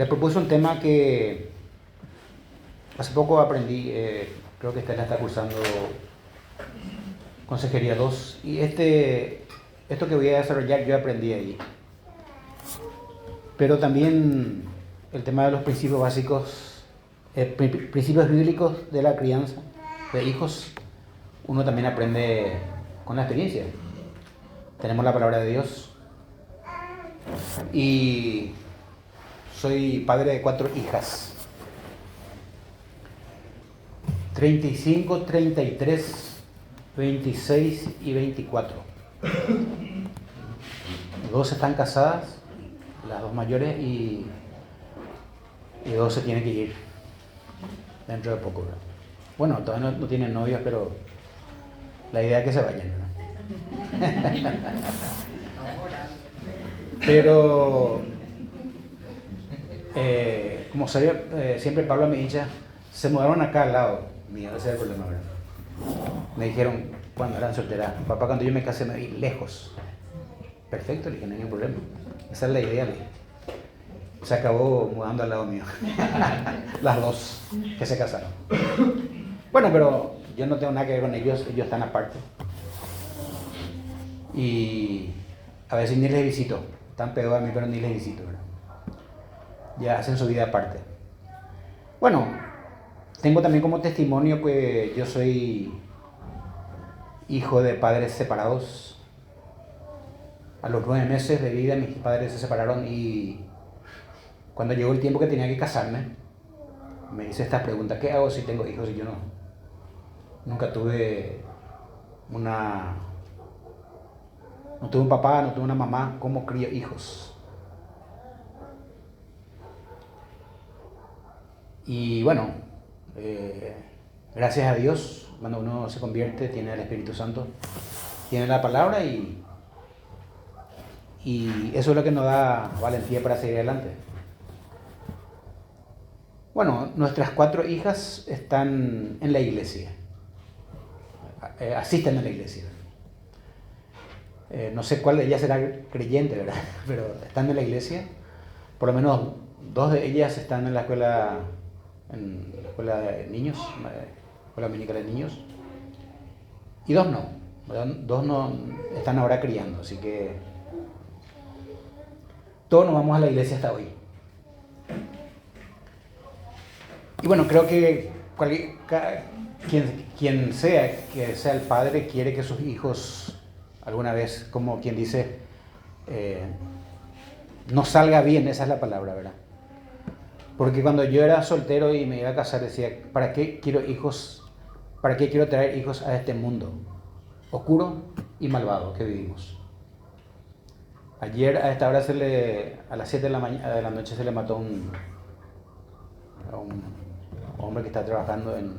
Le propuse un tema que hace poco aprendí, creo que Estela está cursando Consejería 2, y esto que voy a desarrollar yo aprendí ahí. Pero también el tema de los principios básicos, principios bíblicos de la crianza de hijos, uno también aprende con la experiencia. Tenemos la palabra de Dios y soy padre de 4 hijas. 35, 33, 26 y 24. 2 están casadas, las 2 mayores, y 2 se tienen que ir dentro de poco, ¿verdad? Bueno, todavía no tienen novios, pero la idea es que se vayan, ¿verdad? Pero como sabía, siempre Pablo me dice, se mudaron acá al lado mío, ese es el problema, ¿verdad? Me dijeron cuando eran solteras, papá, cuando yo me casé me vi lejos. Perfecto, le dije, no hay ningún problema. Esa es la idea, le dije. Se acabó mudando al lado mío. Las 2 que se casaron. Bueno, pero yo no tengo nada que ver con ellos están aparte. Y a veces ni les visito. Están pegados a mí, pero ni les visito, ¿verdad? Ya hacen su vida aparte. Bueno, tengo también como testimonio que yo soy hijo de padres separados. A los 9 meses de vida mis padres se separaron, y cuando llegó el tiempo que tenía que casarme, me hice esta pregunta: ¿qué hago si tengo hijos? Y yo nunca tuve no tuve un papá, no tuve una mamá. ¿Cómo crío hijos? Y bueno, gracias a Dios, cuando uno se convierte, tiene el Espíritu Santo, tiene la palabra, y eso es lo que nos da valentía para seguir adelante. Bueno, nuestras 4 hijas están en la iglesia, asisten a la iglesia. No sé cuál de ellas será creyente, ¿verdad? Pero están en la iglesia. Por lo menos 2 de ellas están en la escuela de niños, escuela dominical de niños, y 2 no, ¿verdad? 2 no están ahora criando, así que todos nos vamos a la iglesia hasta hoy. Y bueno, creo que quien sea que sea el padre quiere que sus hijos alguna vez, como quien dice, no salga bien, esa es la palabra, ¿verdad? Porque cuando yo era soltero y me iba a casar, decía, ¿para qué quiero hijos? ¿Para qué quiero traer hijos a este mundo oscuro y malvado que vivimos? Ayer a esta hora a las 7 de la noche se le mató a un hombre que está trabajando en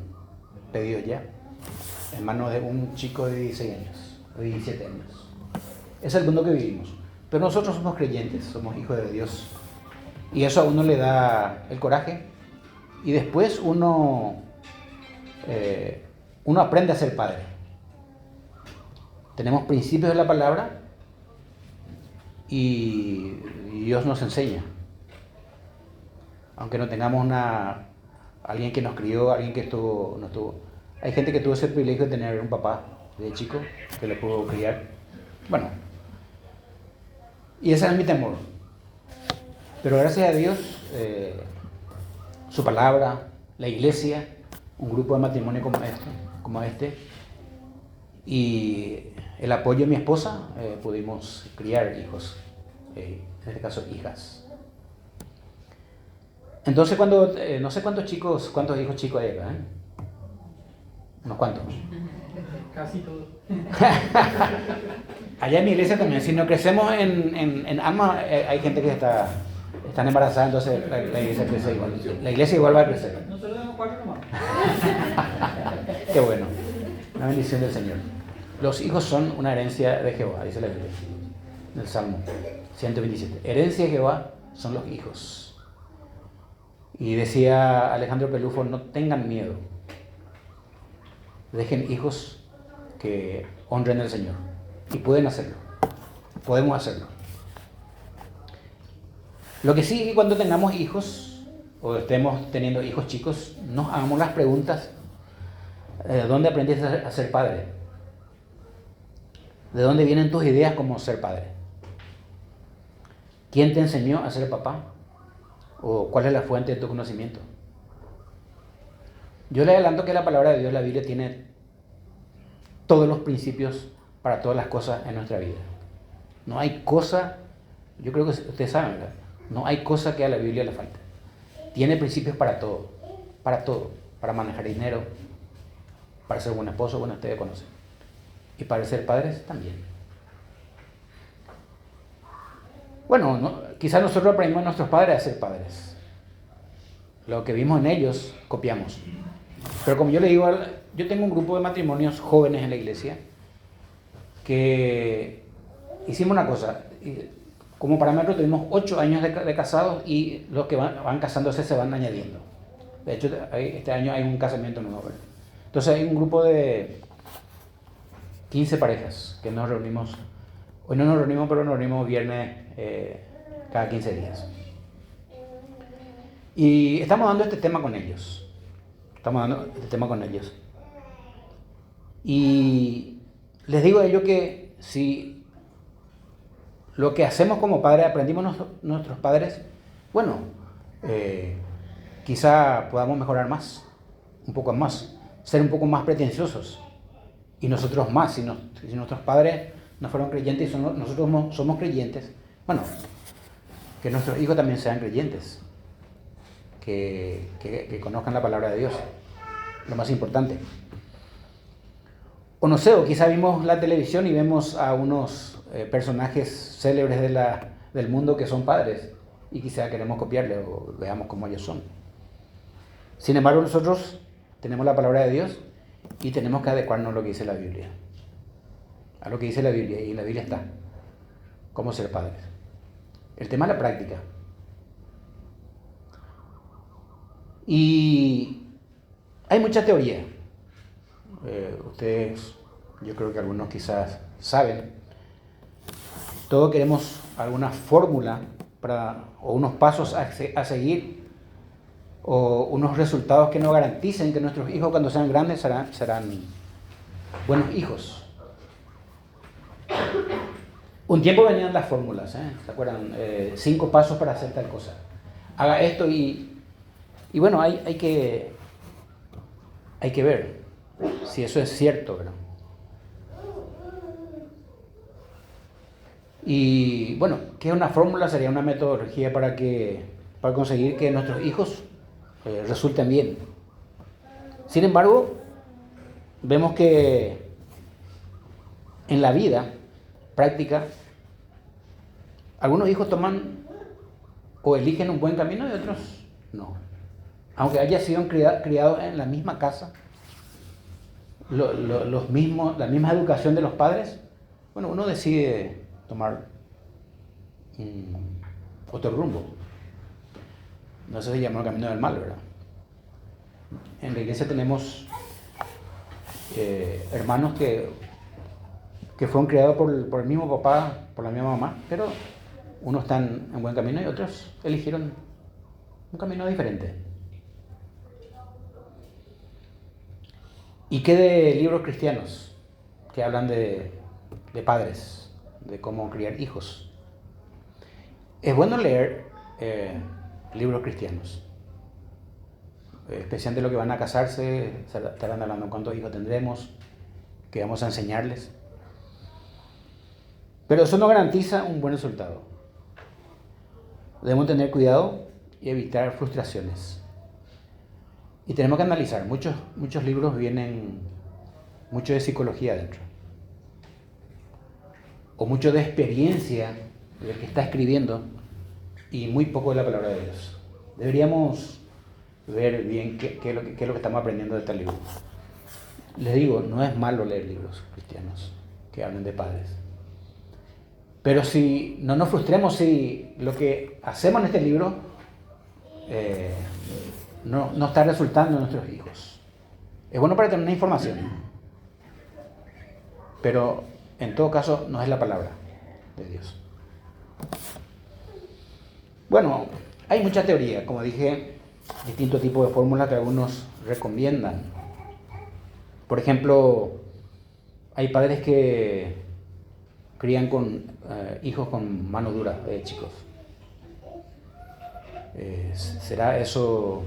pedidos ya, en manos de un chico de 16 años, de 17 años. Es el mundo que vivimos. Pero nosotros somos creyentes, somos hijos de Dios. Y eso a uno le da el coraje. Y después uno aprende a ser padre. Tenemos principios de la palabra y Dios nos enseña. Aunque no tengamos alguien que nos crió, alguien que no estuvo. Hay gente que tuvo ese privilegio de tener un papá de chico que le pudo criar. Bueno, y ese es mi temor. Pero gracias a Dios, su palabra, la iglesia, un grupo de matrimonio como este, y el apoyo de mi esposa, pudimos criar hijos, en este caso hijas. Entonces no sé cuántos hijos chicos hay acá, unos cuantos. Casi todos. Allá en mi iglesia también, si no crecemos en alma, hay gente que están embarazadas, entonces la iglesia crece igual. La iglesia igual va a crecer. Nosotros tenemos 4 nomás. Qué bueno, una bendición del Señor. Los hijos son una herencia de Jehová, dice la Biblia, en el Salmo 127. Herencia de Jehová son los hijos. Y decía Alejandro Pelufo, no tengan miedo. Dejen hijos que honren al Señor. Y pueden hacerlo. Podemos hacerlo. Lo que sí, cuando tengamos hijos, o estemos teniendo hijos chicos, nos hagamos las preguntas, ¿dónde aprendiste a ser padre? ¿De dónde vienen tus ideas como ser padre? ¿Quién te enseñó a ser papá? ¿O cuál es la fuente de tu conocimiento? Yo le adelanto que la palabra de Dios, la Biblia, tiene todos los principios para todas las cosas en nuestra vida. No hay cosa, yo creo que ustedes saben, ¿verdad? No hay cosa que a la Biblia le falte. Tiene principios para todo, para manejar dinero, para ser buen esposo, bueno, ustedes conocen, y para ser padres también. Bueno, quizás nosotros aprendimos a nuestros padres a ser padres. Lo que vimos en ellos, copiamos. Pero como yo le digo, yo tengo un grupo de matrimonios jóvenes en la iglesia que hicimos una cosa. Como parámetro tuvimos 8 años de casados y los que van casándose se van añadiendo. De hecho, este año hay un casamiento nuevo. Entonces hay un grupo de 15 parejas que nos reunimos. Hoy no nos reunimos, pero nos reunimos viernes cada 15 días. Y estamos dando este tema con ellos. Y les digo a ellos que si lo que hacemos como padres aprendimos nuestros padres, bueno, quizá podamos mejorar más, un poco más, ser un poco más pretenciosos. Y nosotros más, si nuestros padres no fueron creyentes y nosotros somos creyentes, bueno, que nuestros hijos también sean creyentes. Que conozcan la palabra de Dios, lo más importante. O no sé, o quizá vimos la televisión y vemos a unos personajes célebres del mundo que son padres y quizá queremos copiarle o veamos cómo ellos son. Sin embargo, nosotros tenemos la palabra de Dios y tenemos que adecuarnos a lo que dice la Biblia. A lo que dice la Biblia, y en la Biblia está cómo ser padres. El tema es la práctica. Y hay mucha teoría. Ustedes, yo creo que algunos quizás saben. Todos queremos alguna fórmula o unos pasos a seguir o unos resultados que nos garanticen que nuestros hijos cuando sean grandes serán buenos hijos. Un tiempo venían las fórmulas, ¿se acuerdan? 5 pasos para hacer tal cosa. Haga esto y bueno, hay que ver si eso es cierto, ¿verdad? Y bueno, ¿qué es una fórmula? Sería una metodología para conseguir que nuestros hijos resulten bien. Sin embargo, vemos que en la vida práctica, algunos hijos toman o eligen un buen camino y otros no. Aunque haya sido criados en la misma casa, la misma educación de los padres, bueno, uno decide tomar otro rumbo. No sé si se llama el camino del mal, ¿verdad? En la iglesia tenemos hermanos que fueron criados por el mismo papá, por la misma mamá, pero unos están en buen camino y otros eligieron un camino diferente. ¿Y qué de libros cristianos que hablan de padres, de cómo criar hijos? Es bueno leer libros cristianos, especialmente los que van a casarse, estarán hablando de cuántos hijos tendremos, qué vamos a enseñarles. Pero eso no garantiza un buen resultado. Debemos tener cuidado y evitar frustraciones. Y tenemos que analizar, muchos libros vienen, mucho de psicología dentro, o mucho de experiencia del que está escribiendo y muy poco de la palabra de Dios. Deberíamos ver bien qué es lo que estamos aprendiendo de este libro. Les digo, no es malo leer libros cristianos que hablen de padres. Pero si no nos frustremos si lo que hacemos en este libro no está resultando en nuestros hijos. Es bueno para tener una información, pero en todo caso no es la palabra de Dios. Bueno, hay mucha teoría, como dije, distintos tipos de fórmulas que algunos recomiendan. Por ejemplo, hay padres que crían con hijos con mano dura de chicos. ¿Será eso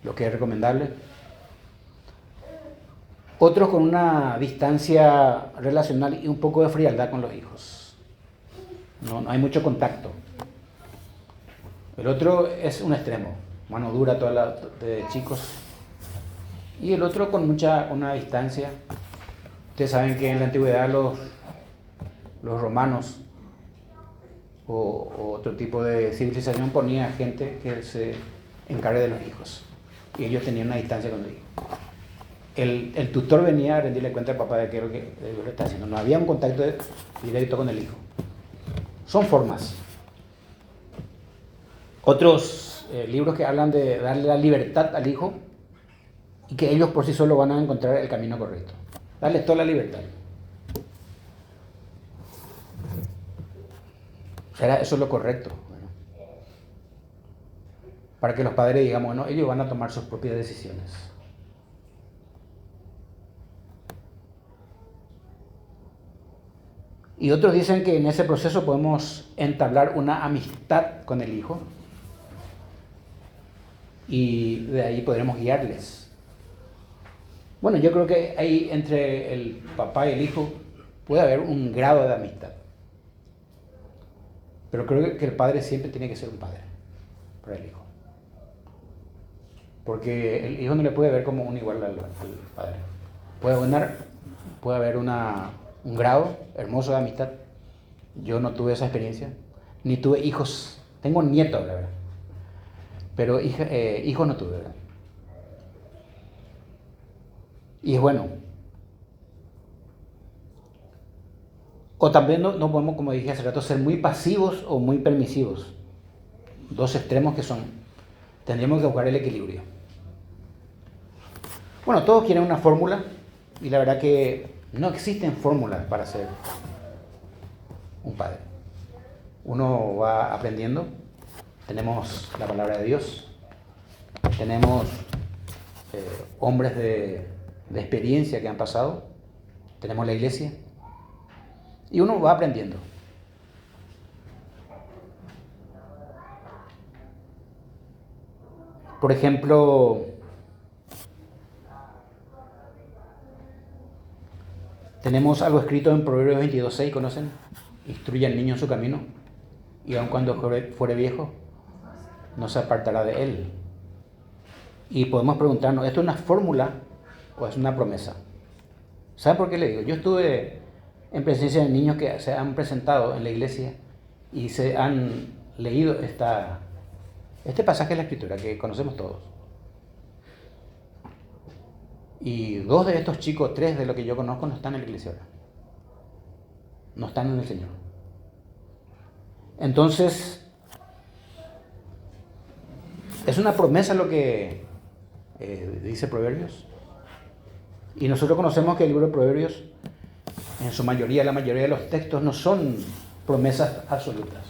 lo que es recomendable? Otros con una distancia relacional y un poco de frialdad con los hijos. No hay mucho contacto. El otro es un extremo, mano dura de chicos. Y el otro con una distancia. Ustedes saben que en la antigüedad los romanos o otro tipo de civilización ponía gente que se encargue de los hijos. Y ellos tenían una distancia con los hijos. El tutor venía a rendirle cuenta al papá de qué es lo que le está haciendo. No había un contacto directo con el hijo. Son formas. Otros libros que hablan de darle la libertad al hijo y que ellos por sí solos van a encontrar el camino correcto. Darles toda la libertad. ¿Será eso lo correcto? Bueno, para que los padres digamos, bueno, ellos van a tomar sus propias decisiones. Y otros dicen que en ese proceso podemos entablar una amistad con el hijo y de ahí podremos guiarles. Bueno, yo creo que ahí entre el papá y el hijo puede haber un grado de amistad. Pero creo que el padre siempre tiene que ser un padre para el hijo. Porque el hijo no le puede ver como un igual al padre. Puede haber un grado hermoso de amistad. Yo no tuve esa experiencia. Ni tuve hijos. Tengo nietos, la verdad. Pero hijos no tuve, ¿verdad? Y es bueno. O también no podemos, como dije hace rato, ser muy pasivos o muy permisivos. Dos extremos que son. Tendríamos que buscar el equilibrio. Bueno, todos quieren una fórmula y la verdad que no existen fórmulas para ser un padre. Uno va aprendiendo. Tenemos la palabra de Dios. Tenemos hombres de experiencia que han pasado. Tenemos la iglesia. Y uno va aprendiendo. Por ejemplo, tenemos algo escrito en Proverbios 22:6, ¿conocen? Instruye al niño en su camino, y aun cuando fuere viejo, no se apartará de él. Y podemos preguntarnos, ¿esto es una fórmula o es una promesa? ¿Saben por qué le digo? Yo estuve en presencia de niños que se han presentado en la iglesia y se han leído este pasaje de la Escritura que conocemos todos. Y 2 de estos chicos, 3 de lo que yo conozco, no están en la iglesia ahora. No están en el Señor. Entonces, es una promesa lo que dice Proverbios. Y nosotros conocemos que el libro de Proverbios, en su mayoría, la mayoría de los textos no son promesas absolutas,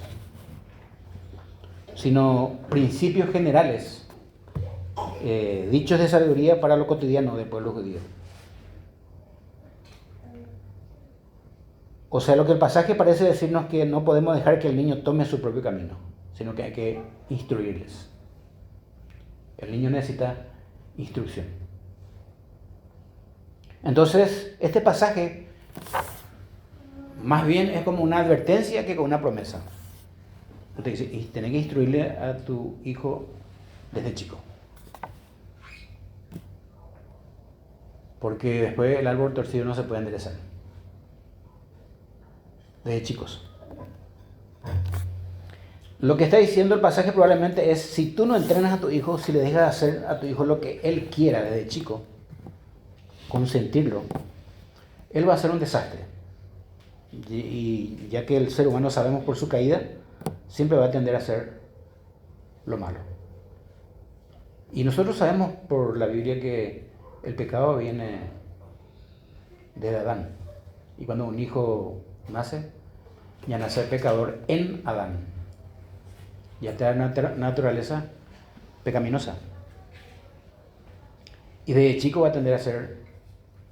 sino principios generales, dichos de sabiduría para lo cotidiano del pueblo judío. O sea, lo que el pasaje parece decirnos que no podemos dejar que el niño tome su propio camino, sino que hay que instruirles. El niño necesita instrucción. Entonces, este pasaje más bien es como una advertencia que como una promesa. Usted dice, y tenés que instruirle a tu hijo desde chico. Porque después el árbol torcido no se puede enderezar. Desde chicos. Lo que está diciendo el pasaje probablemente es, si tú no entrenas a tu hijo, si le dejas hacer a tu hijo lo que él quiera desde chico, consentirlo, él va a ser un desastre. Y ya que el ser humano sabemos por su caída, siempre va a tender a hacer lo malo. Y nosotros sabemos por la Biblia que el pecado viene de Adán. Y cuando un hijo nace, y a nacer pecador en Adán. Ya está una naturaleza pecaminosa. Y desde chico va a tender a hacer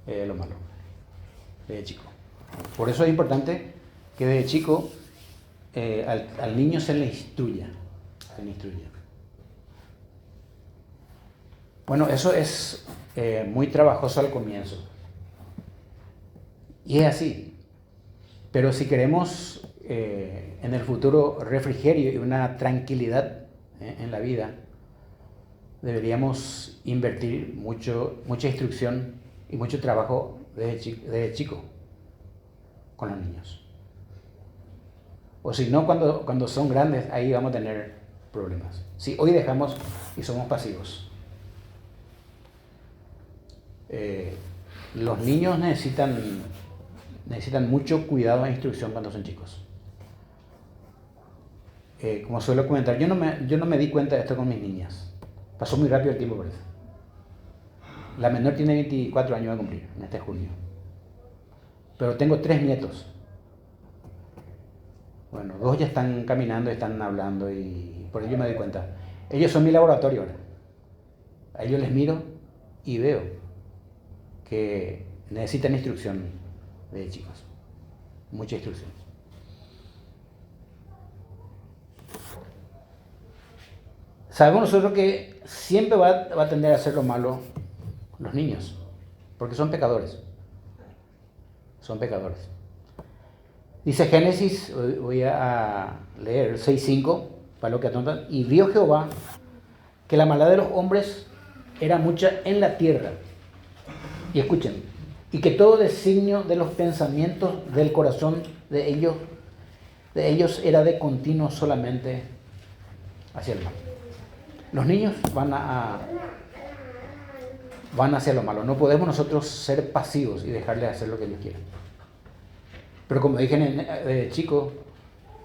lo malo. Desde chico. Por eso es importante que desde chico al niño se le instruya. Se le instruya. Bueno, eso es muy trabajoso al comienzo. Y es así. Pero si queremos en el futuro refrigerio y una tranquilidad en la vida, deberíamos invertir mucha instrucción y mucho trabajo desde chico con los niños. O si no, cuando son grandes, ahí vamos a tener problemas. Si hoy dejamos y somos pasivos. Los niños necesitan mucho cuidado e instrucción cuando son chicos. Como suelo comentar, yo no me di cuenta de esto con mis niñas. Pasó muy rápido el tiempo por eso. La menor tiene 24 años de cumplir en este junio. Pero tengo 3 nietos. Bueno, 2 ya están caminando, están hablando y por ello me doy cuenta. Ellos son mi laboratorio ahora. A ellos les miro y veo que necesitan instrucción de chicos. Mucha instrucción. Sabemos nosotros que siempre va a tender a hacer lo malo los niños, porque son pecadores. Son pecadores. Dice Génesis, voy a leer 6:5, para lo que atontan. Y vio Jehová que la maldad de los hombres era mucha en la tierra. Y escuchen, y que todo designio de los pensamientos del corazón de ellos era de continuo solamente hacia el mal. Los niños van hacia lo malo. No podemos nosotros ser pasivos y dejarles hacer lo que ellos quieran. Pero como dije de chico,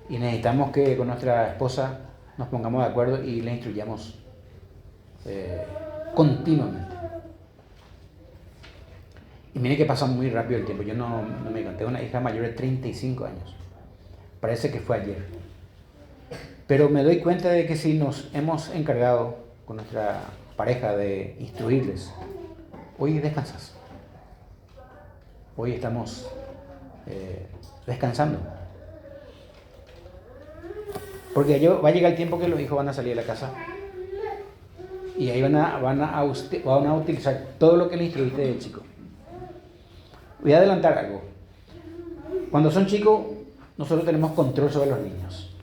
y necesitamos que con nuestra esposa nos pongamos de acuerdo y le instruyamos continuamente. Y mire que pasa muy rápido el tiempo. Yo no me conté, una hija mayor de 35 años. Parece que fue ayer. Pero me doy cuenta de que si nos hemos encargado con nuestra pareja de instruirles, hoy descansas. Hoy estamos descansando. Porque va a llegar el tiempo que los hijos van a salir de la casa y ahí van a utilizar todo lo que le instruiste de chico. Voy a adelantar algo. Cuando son chicos, nosotros tenemos control sobre los niños.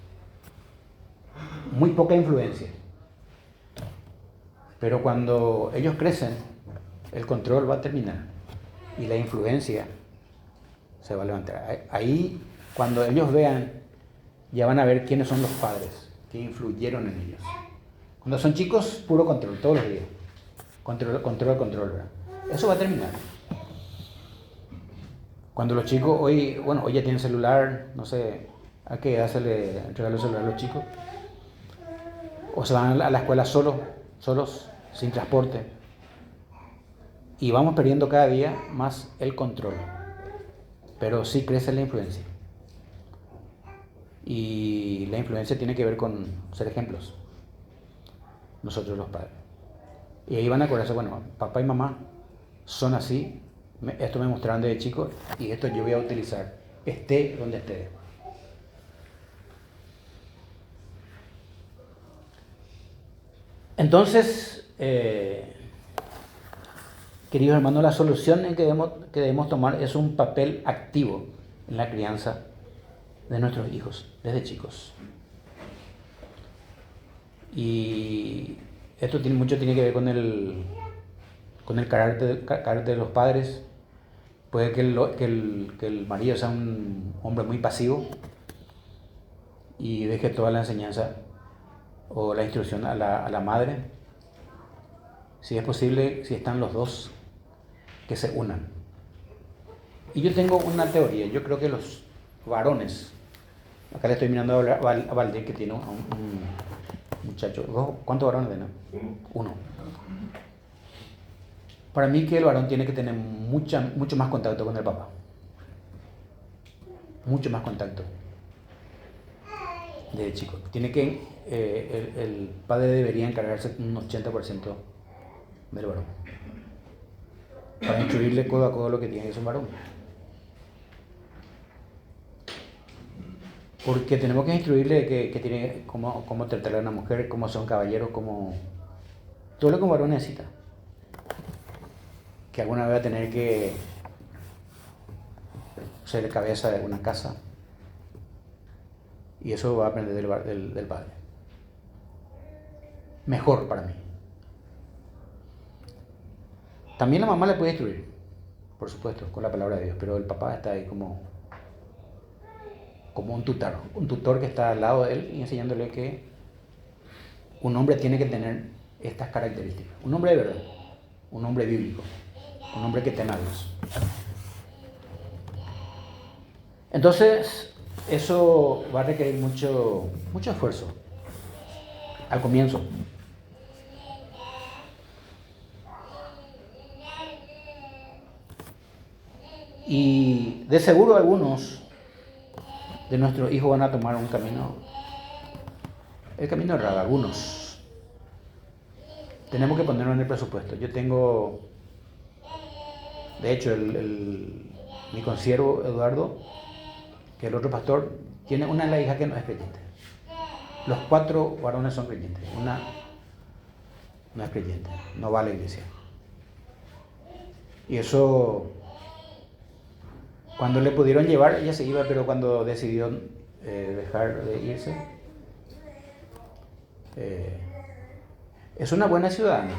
Muy poca influencia. Pero cuando ellos crecen, el control va a terminar y la influencia se va a levantar. Ahí, cuando ellos vean, ya van a ver quiénes son los padres que influyeron en ellos. Cuando son chicos, puro control, todos los días. Control, ¿verdad? Eso va a terminar. Cuando los chicos, hoy ya tienen celular, no sé a qué edad se le regala el celular a los chicos. O se van a la escuela solos, sin transporte. Y vamos perdiendo cada día más el control. Pero sí crece la influencia. Y la influencia tiene que ver con ser ejemplos. Nosotros los padres. Y ahí van a acordarse, bueno, papá y mamá son así. Esto me mostraron desde chico y esto yo voy a utilizar. Esté donde esté. Entonces, queridos hermanos, la solución que debemos tomar es un papel activo en la crianza de nuestros hijos desde chicos. Y esto tiene que ver con el carácter de los padres. Puede que el marido sea un hombre muy pasivo y deje toda la enseñanza o la instrucción a la madre. Si es posible, si están los dos, que se unan. Y yo tengo una teoría. Yo creo que los varones, acá le estoy mirando a Valdir, que tiene un muchacho. ¿Cuántos varones tiene? Uno. Para mí que el varón tiene que tener mucho más contacto con el papá. Mucho más contacto. desde chico. El padre debería encargarse un 80% del varón, para instruirle codo a codo lo que tiene que ser un varón. Porque tenemos que instruirle que tiene cómo tratar a una mujer, cómo son caballeros, todo lo que un varón necesita. Que alguna vez va a tener que ser cabeza de una casa. Y eso va a aprender del padre. Mejor para mí. También la mamá le puede instruir, por supuesto, con la palabra de Dios, pero el papá está ahí como un tutor que está al lado de él y enseñándole que un hombre tiene que tener estas características. Un hombre de verdad, un hombre bíblico, un hombre que teme a Dios. Entonces, eso va a requerir mucho esfuerzo al comienzo. Y de seguro algunos de nuestros hijos van a tomar el camino errado, algunos. Tenemos que ponerlo en el presupuesto. Yo tengo, de hecho, mi consiervo Eduardo, que es el otro pastor, tiene una de las hijas que no es creyente. Los 4 varones son creyentes, una no es creyente, no va a la iglesia. Y eso, cuando le pudieron llevar, ella se iba, pero cuando decidió dejar de irse, es una buena ciudadana,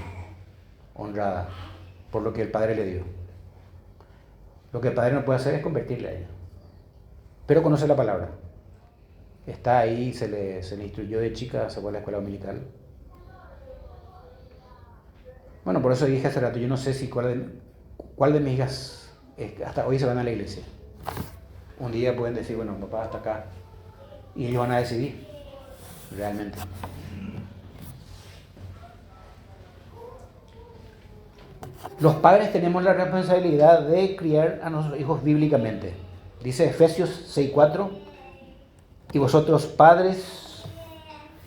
honrada, por lo que el padre le dio. Lo que el padre no puede hacer es convertirle a ella, pero conoce la palabra. Está ahí, se le instruyó de chica, se fue a la escuela dominical. Bueno, por eso dije hace rato, yo no sé si cuál de mis hijas hasta hoy se van a la iglesia. Un día pueden decir, bueno, papá, hasta acá. Y ellos van a decidir, realmente. Los padres tenemos la responsabilidad de criar a nuestros hijos bíblicamente. Dice Efesios 6:4, y vosotros padres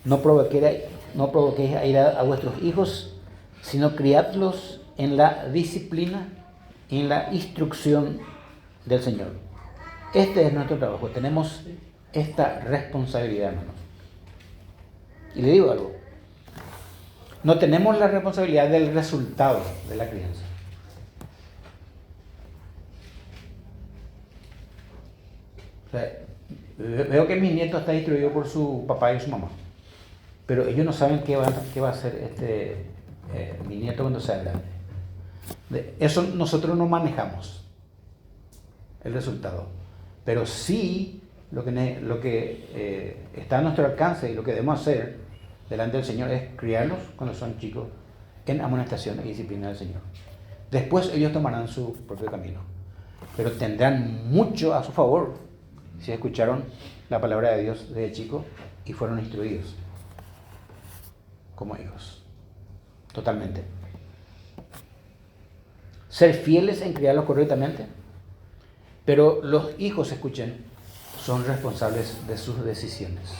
no provoquéis a ira a vuestros hijos, sino criadlos en la disciplina y en la instrucción del Señor. Este es nuestro trabajo, tenemos esta responsabilidad, hermanos. Y le digo algo, no tenemos la responsabilidad del resultado de la crianza. O sea, veo que mi nieto está instruido por su papá y su mamá, pero ellos no saben qué va a hacer mi nieto cuando sea grande. Eso nosotros no manejamos, el resultado, pero sí lo que está a nuestro alcance y lo que debemos hacer delante del Señor es criarlos cuando son chicos en amonestación y disciplina del Señor. Después ellos tomarán su propio camino, pero tendrán mucho a su favor si escucharon la palabra de Dios desde chicos y fueron instruidos como hijos. Totalmente. Ser fieles en criarlos correctamente, pero los hijos, escuchen, son responsables de sus decisiones.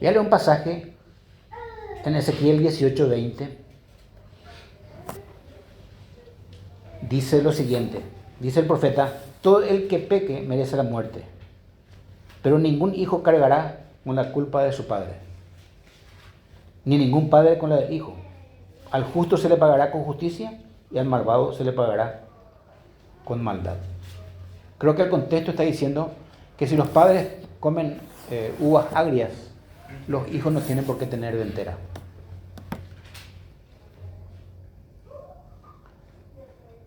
Voy a leer un pasaje en Ezequiel 18:20. Dice lo siguiente, dice el profeta: todo el que peque merece la muerte, pero ningún hijo cargará con la culpa de su padre, ni ningún padre con la del hijo. Al justo se le pagará con justicia y al malvado se le pagará con maldad. Creo que el contexto está diciendo que si los padres comen uvas agrias, los hijos no tienen por qué tener dentera.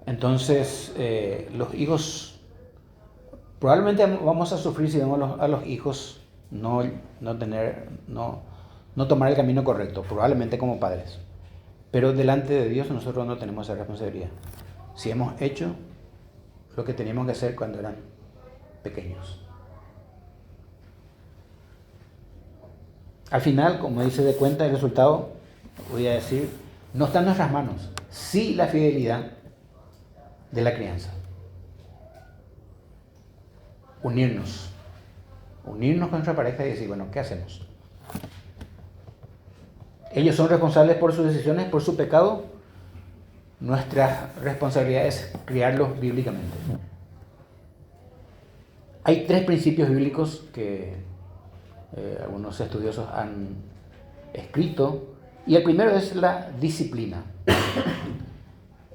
Entonces, los hijos, probablemente vamos a sufrir si vemos a los hijos no tomar el camino correcto, probablemente como padres. Pero delante de Dios nosotros no tenemos esa responsabilidad. Si hemos hecho lo que teníamos que hacer cuando eran pequeños. Al final, como dice de cuenta, el resultado, voy a decir, no está en nuestras manos. Sí, la fidelidad de la crianza. Unirnos unirnos con nuestra pareja y decir, bueno, ¿qué hacemos? Ellos son responsables por sus decisiones, por su pecado. Nuestra responsabilidad es criarlos bíblicamente. Hay 3 principios bíblicos que algunos estudiosos han escrito, y el primero es la disciplina.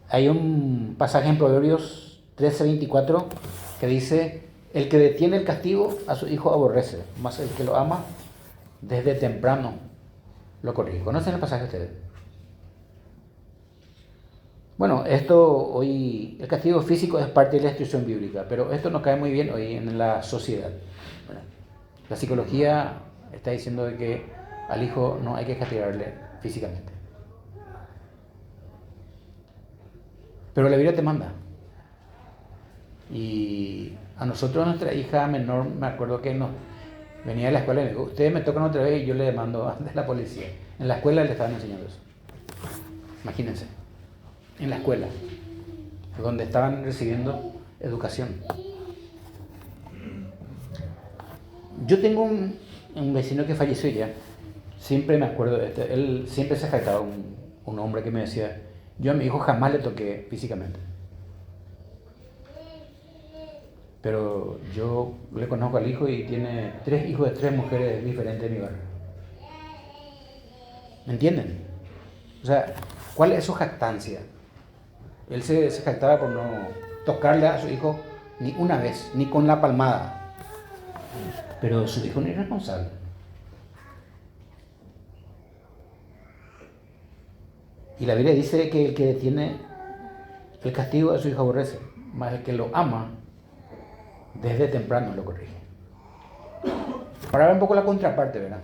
Hay un pasaje en Proverbios 13:24 que dice: el que detiene el castigo a su hijo aborrece, mas el que lo ama desde temprano lo corrige. ¿Conocen el pasaje ustedes? Bueno, esto hoy, el castigo físico es parte de la instrucción bíblica, pero esto no cae muy bien hoy en la sociedad. Bueno, la psicología está diciendo de que al hijo no hay que castigarle físicamente. Pero la Biblia te manda. Y a nosotros, nuestra hija menor, me acuerdo que nos venía de la escuela y me dijo: ustedes me tocan otra vez y yo le mando de la policía. En la escuela le estaban enseñando eso. Imagínense. En la escuela, donde estaban recibiendo educación. Yo tengo un vecino que falleció ya. Siempre me acuerdo de este. Él siempre se jactaba, un hombre que me decía: yo a mi hijo jamás le toqué físicamente. Pero yo le conozco al hijo y tiene 3 hijos de 3 mujeres diferentes de mi barrio. ¿Me entienden? O sea, ¿cuál es su jactancia? Él se jactaba por no tocarle a su hijo ni una vez, ni con la palmada. Pero su hijo no es irresponsable. Y la Biblia dice que el que detiene el castigo a su hijo aborrece, mas el que lo ama desde temprano lo corrige. Para ver un poco la contraparte, ¿verdad?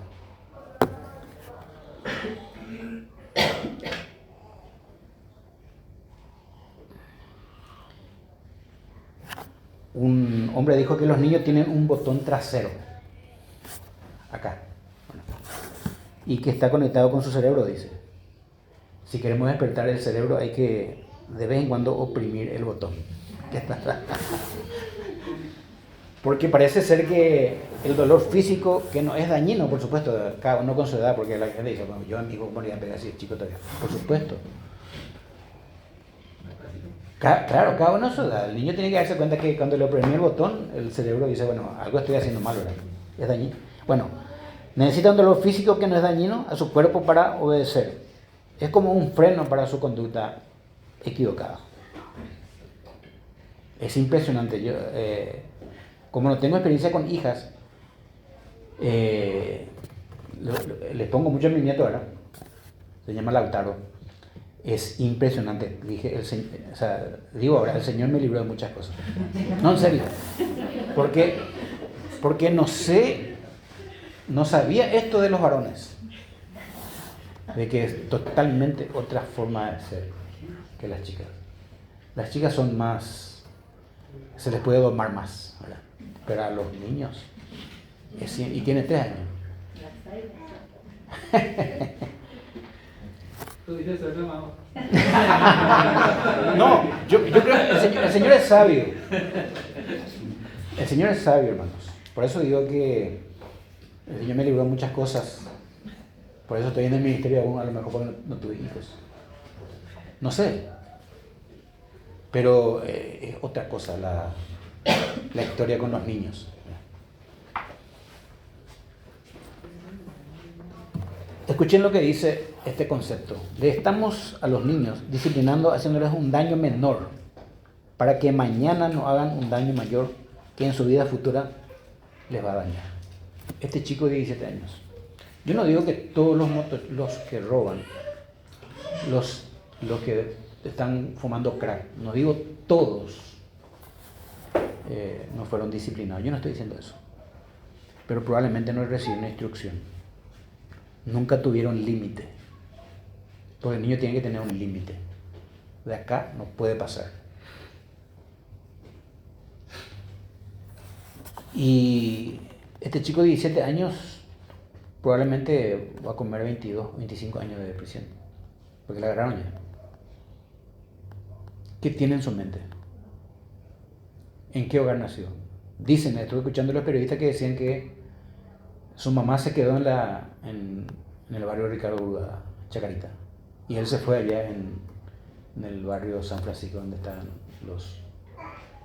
Un hombre dijo que los niños tienen un botón trasero, acá, bueno, y que está conectado con su cerebro, dice. Si queremos despertar el cerebro hay que de vez en cuando oprimir el botón que está atrás. Porque parece ser que el dolor físico, que no es dañino, por supuesto, cada uno con su edad, porque la gente dice: bueno, yo a mi hijo moría a pegar así, chico todavía. Por supuesto. Claro, cada uno a su edad. El niño tiene que darse cuenta que cuando le oprimí el botón, el cerebro dice: bueno, algo estoy haciendo mal, ¿verdad? Es dañino. Bueno, necesita un dolor físico que no es dañino a su cuerpo para obedecer. Es como un freno para su conducta equivocada. Es impresionante. Yo, como no tengo experiencia con hijas, les pongo mucho a mi nieto, ¿verdad? Se llama Lautaro. Es impresionante. Dije, digo ahora, el Señor me libró de muchas cosas. No, en serio. Porque no sabía esto de los varones. De que es totalmente otra forma de ser que las chicas. Las chicas son más, se les puede domar más, ¿verdad? Pero a los niños, y tiene 3 años. Tú dices eso, mamá. No, yo creo que el Señor es sabio. El Señor es sabio, hermanos. Por eso digo que el Señor me libró de muchas cosas. Por eso estoy en el ministerio aún, a lo mejor porque no tuve hijos. No sé. Pero es otra cosa la historia con los niños. Escuchen lo que dice este concepto. Le estamos a los niños disciplinando, haciéndoles un daño menor, para que mañana no hagan un daño mayor que en su vida futura les va a dañar. Este chico de 17 años. Yo no digo que todos los que roban, los que están fumando crack, no digo todos no fueron disciplinados. Yo no estoy diciendo eso. Pero probablemente no recibieron instrucción. Nunca tuvieron límite. Porque el niño tiene que tener un límite. De acá no puede pasar. Y este chico de 17 años probablemente va a comer 22, 25 años de prisión. Porque la agarraron ya. ¿Qué tiene en su mente? ¿En qué hogar nació? Dicen, estuve escuchando a los periodistas que decían que su mamá se quedó en el barrio Ricardo Urda, Chacarita. Y él se fue allá en el barrio San Francisco, donde están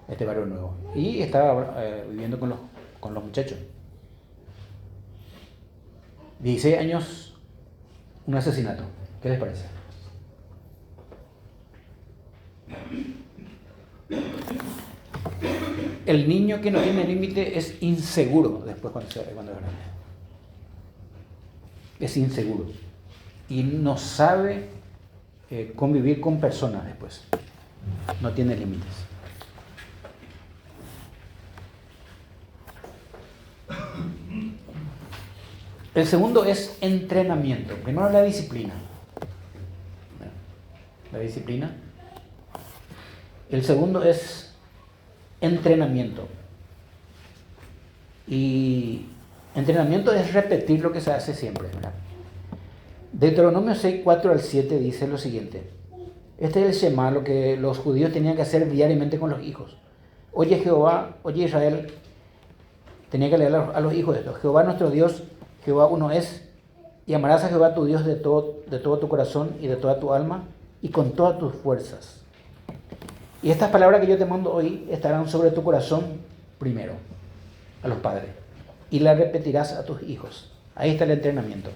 este barrio nuevo. Y estaba viviendo con los muchachos. 16 años, un asesinato. ¿Qué les parece? El niño que no tiene límite es inseguro después cuando es grande. Es inseguro. Y no sabe convivir con personas después. No tiene límites. El segundo es entrenamiento. Primero la disciplina. La disciplina. El segundo es entrenamiento. Y entrenamiento es repetir lo que se hace siempre, ¿verdad? Deuteronomio 6, 4 al 7 dice lo siguiente. Este es el Shema, lo que los judíos tenían que hacer diariamente con los hijos. Oye Jehová, oye Israel, tenía que leer a los hijos de esto. Jehová nuestro Dios, Jehová uno es, y amarás a Jehová tu Dios de todo tu corazón y de toda tu alma y con todas tus fuerzas. Y estas palabras que yo te mando hoy estarán sobre tu corazón primero, a los padres, y las repetirás a tus hijos. Ahí está el entrenamiento.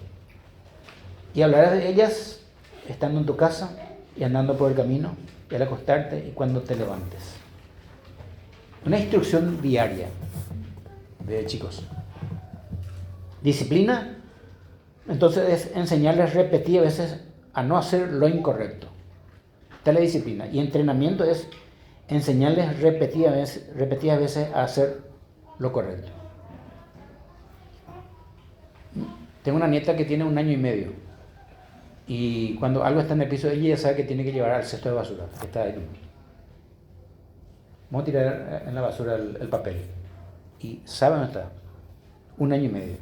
Y hablarás de ellas estando en tu casa y andando por el camino y al acostarte y cuando te levantes. Una instrucción diaria de chicos. Disciplina, entonces es enseñarles repetidas veces a no hacer lo incorrecto. Esta es la disciplina. Y entrenamiento es enseñarles repetidas veces a hacer lo correcto. Tengo una nieta que tiene 1 año y medio. Y cuando algo está en el piso, ella ya sabe que tiene que llevar al cesto de basura, que está ahí. Vamos a tirar en la basura el papel. Y sabe dónde está. 1 año y medio.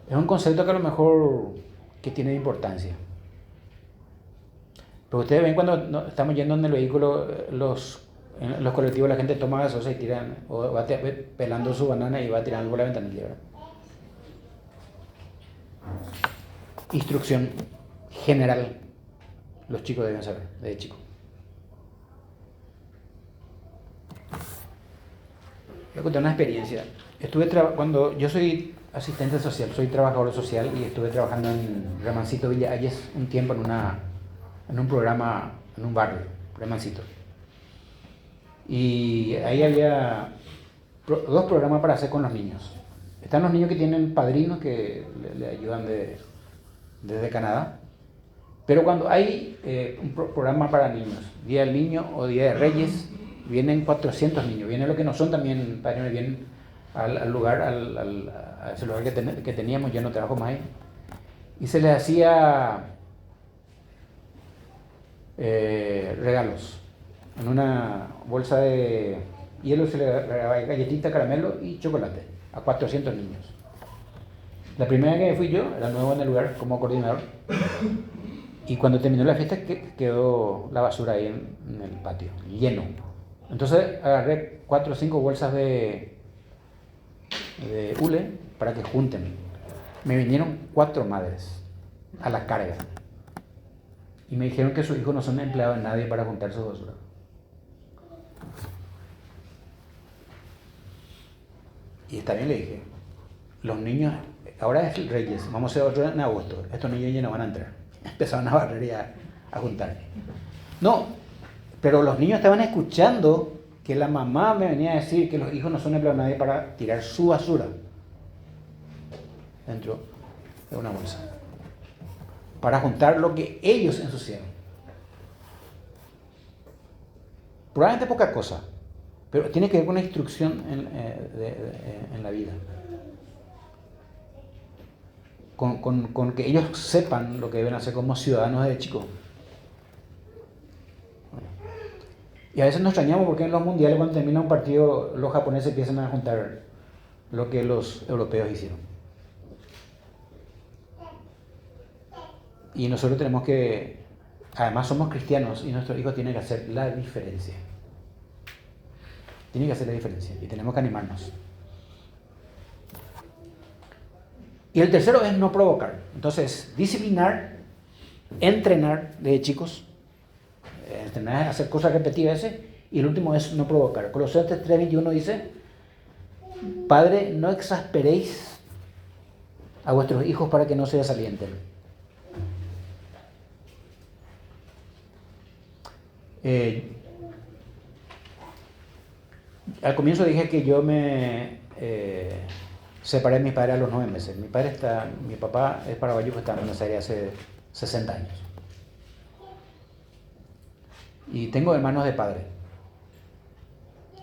Es un concepto que a lo mejor que tiene importancia. Pero ustedes ven cuando estamos yendo en el vehículo, en los colectivos la gente toma gaseosa y tiran, o va pelando su banana y va tirando por la ventanilla, ¿verdad? Instrucción general. Los chicos deben saber, desde chico. Voy a contar una experiencia. Cuando yo soy asistente social, soy trabajador social y estuve trabajando en Remancito Villa Ayes un tiempo en un programa, en un barrio, Remancito. Y ahí había 2 programas para hacer con los niños. Están los niños que tienen padrinos que le ayudan desde Canadá. Pero cuando hay un programa para niños, Día del Niño o Día de Reyes, vienen 400 niños. Vienen los que no son también padrinos, vienen al lugar, a ese lugar que teníamos, ya no trabajo más ahí. Y se les hacía regalos. En una bolsa de hielo se le regalaba galletita, caramelo y chocolate a 400 niños. La primera vez que fui yo, era nuevo en el lugar como coordinador, y cuando terminó la fiesta quedó la basura ahí en el patio, lleno. Entonces agarré 4 o 5 bolsas de hule para que junten. Me vinieron 4 madres a la carga y me dijeron que sus hijos no son empleados de nadie para juntar su basura. Y está bien, le dije, los niños, ahora es Reyes, vamos a hacer otro en agosto, estos niños ya no van a entrar. Empezaron a barrer y a juntar. No, pero los niños estaban escuchando que la mamá me venía a decir que los hijos no son empleados de nadie para tirar su basura dentro de una bolsa, para juntar lo que ellos ensuciaron. Probablemente poca cosa, pero tiene que ver con una instrucción en la vida. Con que ellos sepan lo que deben hacer como ciudadanos desde chicos. Y a veces nos extrañamos porque en los mundiales, cuando termina un partido, los japoneses empiezan a juntar lo que los europeos hicieron. Y nosotros tenemos que, además somos cristianos y nuestros hijos tienen que hacer la diferencia. Tiene que hacer la diferencia y tenemos que animarnos. Y el tercero es no provocar. Entonces, disciplinar, entrenar desde chicos, entrenar a hacer cosas repetidas ese. Y el último es no provocar. Colosenses 3:21 dice: Padre, no exasperéis a vuestros hijos para que no se desalienten. Al comienzo dije que yo me separé de mis padres a los 9 meses. Mi papá es paraguayo, que está en Buenos Aires hace 60 años. Y tengo hermanos de padre.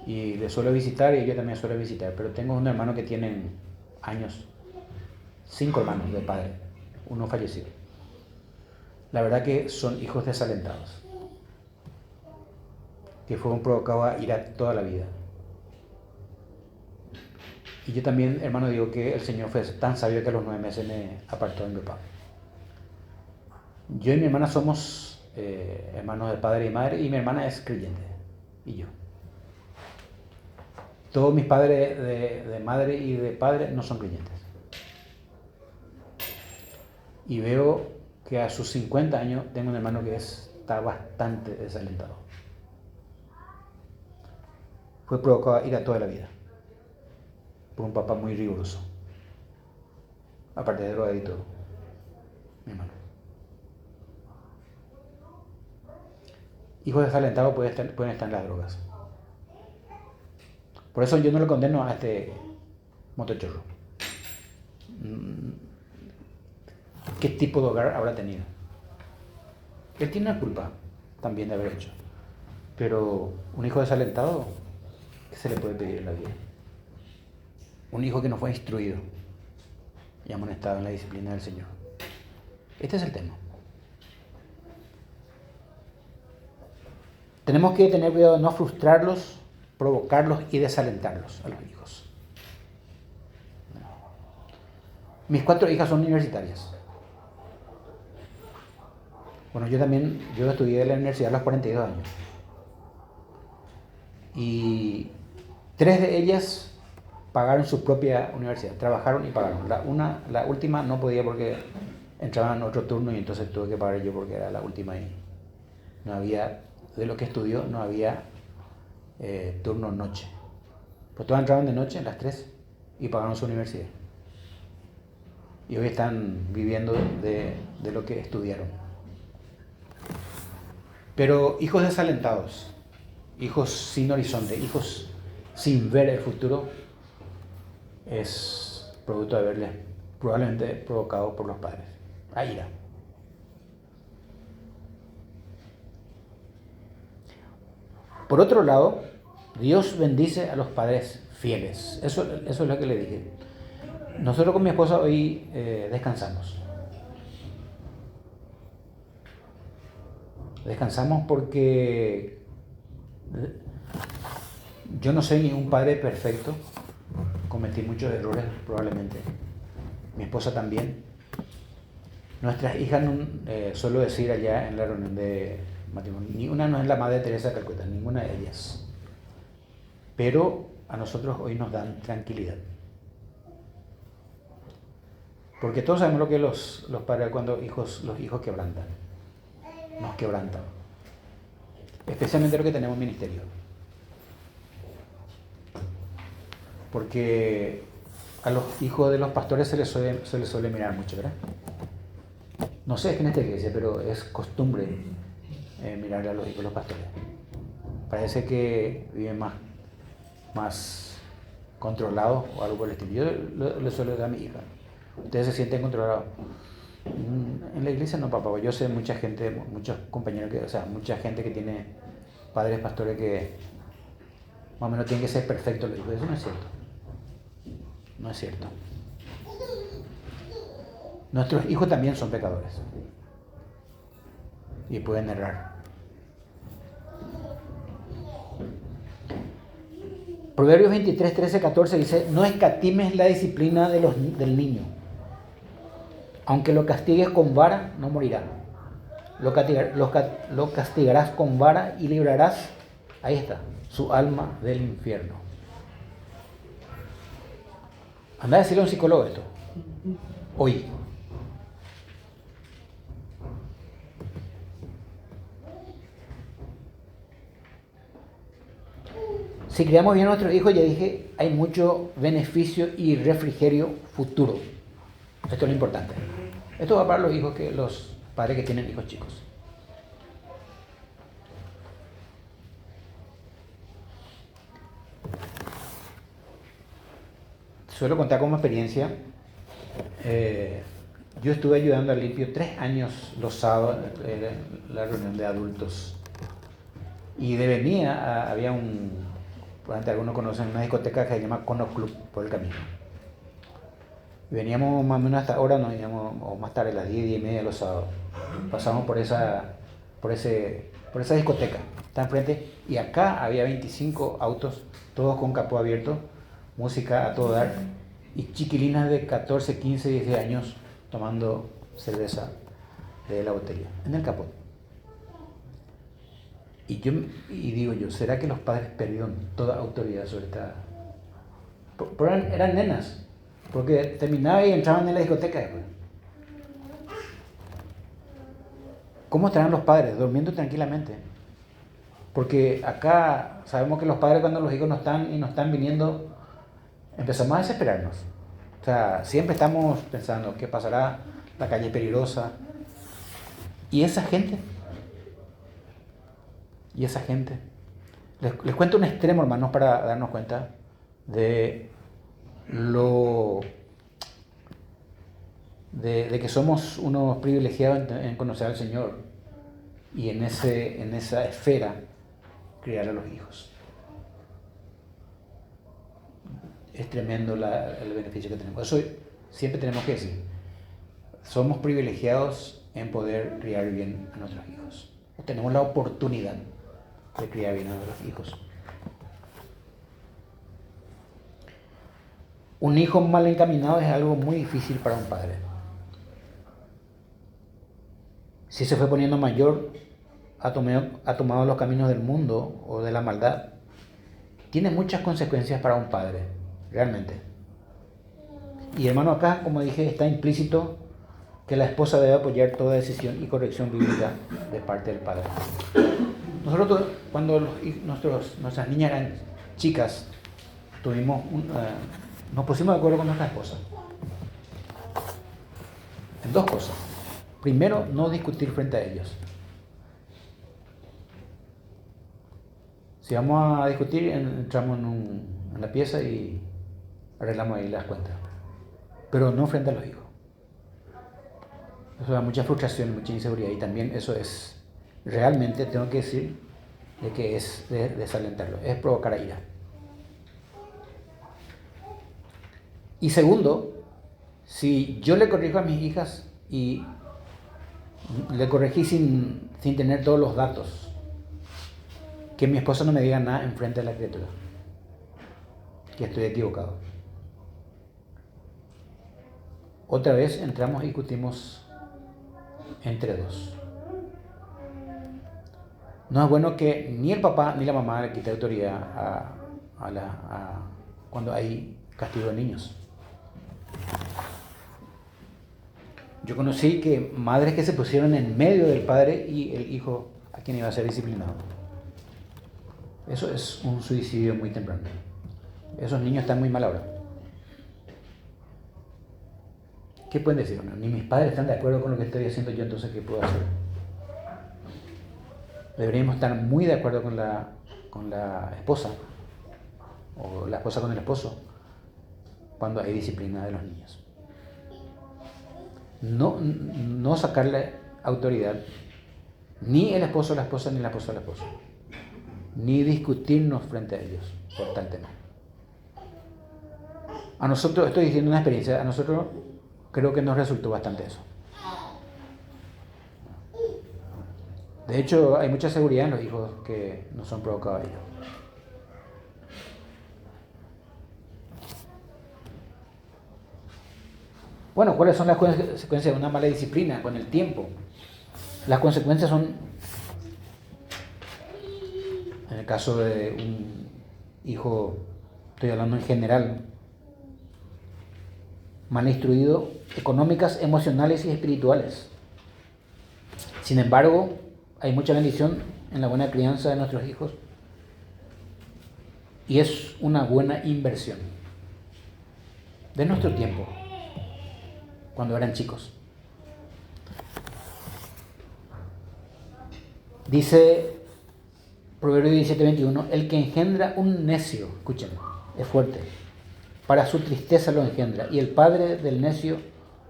Y les suelo visitar y ellos también suelen visitar. Pero tengo un hermano que tiene años, 5 hermanos de padre. Uno falleció. La verdad que son hijos desalentados, que fueron provocados a ira toda la vida. Y yo también, hermano, digo que el Señor fue tan sabio que a los 9 meses me apartó de mi papá. Yo y mi hermana somos hermanos de padre y madre, y mi hermana es creyente, y yo. Todos mis padres de madre y de padre no son creyentes. Y veo que a sus 50 años tengo un hermano que está bastante desalentado. Fue provocado a ira toda la vida por un papá muy riguroso, aparte de drogadicto, mi hermano. Hijos desalentados pueden estar en las drogas. Por eso yo no le condeno a este motochorro. ¿Qué tipo de hogar habrá tenido? Él tiene una culpa también de haber hecho. Pero un hijo desalentado, ¿qué se le puede pedir en la vida? Un hijo que no fue instruido y amonestado en la disciplina del Señor. Este es el tema. Tenemos que tener cuidado de no frustrarlos, provocarlos y desalentarlos a los hijos. Mis 4 hijas son universitarias. Bueno, yo estudié en la universidad a los 42 años. Y 3 de ellas pagaron su propia universidad, trabajaron y pagaron. La última no podía porque entraba en otro turno y entonces tuve que pagar yo porque era la última y no había, de lo que estudió, no había turno noche. Pues todas entraban de noche, las 3, y pagaron su universidad. Y hoy están viviendo de lo que estudiaron. Pero hijos desalentados, hijos sin horizonte, hijos sin ver el futuro, es producto de haberles probablemente provocado por los padres a ira. Por otro lado, Dios bendice a los padres fieles. Eso es lo que le dije. Nosotros con mi esposa hoy descansamos. Descansamos porque yo no soy ni un padre perfecto. Cometí muchos errores probablemente. Mi esposa también. Nuestras hijas, suelo decir allá en la reunión de matrimonio, ni una no es la Madre Teresa de Calcuta, ninguna de ellas. Pero a nosotros hoy nos dan tranquilidad. Porque todos sabemos lo que los padres cuando los hijos quebrantan. Nos quebrantan. Especialmente los que tenemos ministerio. Porque a los hijos de los pastores se les suele mirar mucho, ¿verdad? No sé, es que en esta iglesia, pero es costumbre mirarle a los hijos de los pastores. Parece que viven más controlados o algo por el estilo. Yo le suelo decir a mi hija, ustedes se sienten controlados. En la iglesia no, papá. Yo sé mucha gente, muchos compañeros, mucha gente que tiene padres pastores que más o menos tienen que ser perfectos los hijos. Eso no es cierto. No es cierto. Nuestros hijos también son pecadores y pueden errar. Proverbios 23, 13, 14 dice: no escatimes la disciplina del niño. Aunque lo castigues con vara, no morirá. Lo castigarás con vara y librarás Ahí está, su alma del infierno. Anda a decirle a un psicólogo esto. Hoy. Si criamos bien a nuestros hijos, ya dije, hay mucho beneficio y refrigerio futuro. Esto es lo importante. Esto va para los padres que tienen hijos chicos. Suelo contar como experiencia. Yo estuve ayudando a Limpio 3 años los sábados en la reunión de adultos. Y de venida había probablemente algunos conocen una discoteca que se llama Cono Club por el camino. Y veníamos más o menos hasta ahora, nos veníamos o más tarde, a las 10, 10 y media los sábados. Pasamos por esa discoteca, está enfrente, y acá había 25 autos, todos con capó abierto, música a todo dar, y chiquilinas de 14, 15, 16 años tomando cerveza de la botella, en el capó. Y digo yo, ¿será que los padres perdieron toda autoridad sobre esta? Eran nenas, porque terminaba y entraban en la discoteca después. ¿Cómo estarán los padres? Durmiendo tranquilamente. Porque acá sabemos que los padres, cuando los hijos no están y no están viniendo, empezamos a desesperarnos. O sea, siempre estamos pensando qué pasará, la calle es peligrosa. Y esa gente, les cuento un extremo, hermanos, para darnos cuenta de que somos unos privilegiados en conocer al Señor y en esa esfera criar a los hijos. Es tremendo el beneficio que tenemos. Eso siempre tenemos que decir. Somos privilegiados en poder criar bien a nuestros hijos. Tenemos la oportunidad de criar bien a nuestros hijos. Un hijo mal encaminado es algo muy difícil para un padre. Si se fue poniendo mayor, ha tomado los caminos del mundo o de la maldad, tiene muchas consecuencias para un padre, realmente. Y hermano, acá, como dije, está implícito que la esposa debe apoyar toda decisión y corrección bíblica de parte del padre. Nosotros, cuando nuestras niñas eran chicas, nos pusimos de acuerdo con nuestra esposa en 2 cosas. Primero, no discutir frente a ellos. Si vamos a discutir, entramos en la pieza y arreglamos ahí las cuentas. Pero no frente a los hijos. Eso da mucha frustración, mucha inseguridad, y también eso es, realmente tengo que decir, de que es desalentarlo, es provocar ira. Y segundo, si yo le corrijo a mis hijas y le corregí sin tener todos los datos, que mi esposa no me diga nada enfrente de la criatura, que estoy equivocado. Otra vez entramos y discutimos entre dos. No es bueno que ni el papá ni la mamá le quite autoridad cuando hay castigo de niños. Yo conocí que madres que se pusieron en medio del padre y el hijo a quien iba a ser disciplinado. Eso es un suicidio muy temprano. Esos niños están muy mal ahora. ¿Qué pueden decir? Bueno, ni mis padres están de acuerdo con lo que estoy haciendo yo, entonces ¿qué puedo hacer? Deberíamos estar muy de acuerdo con la esposa, o la esposa con el esposo, cuando hay disciplina de los niños. No sacarle autoridad, ni el esposo a la esposa, ni la esposa al esposo, ni discutirnos frente a ellos por tal tema. A nosotros, estoy diciendo una experiencia, a nosotros creo que nos resultó bastante eso. De hecho, hay mucha seguridad en los hijos que no son provocados a ellos. Bueno, ¿cuáles son las consecuencias de una mala disciplina con el tiempo? Las consecuencias son En el caso de un hijo, estoy hablando en general, mal instruido, económicas, emocionales y espirituales. Sin embargo, hay mucha bendición en la buena crianza de nuestros hijos y es una buena inversión de nuestro tiempo, cuando eran chicos. Dice Proverbios 17:21, el que engendra un necio, escuchen, es fuerte, para su tristeza lo engendra, y el padre del necio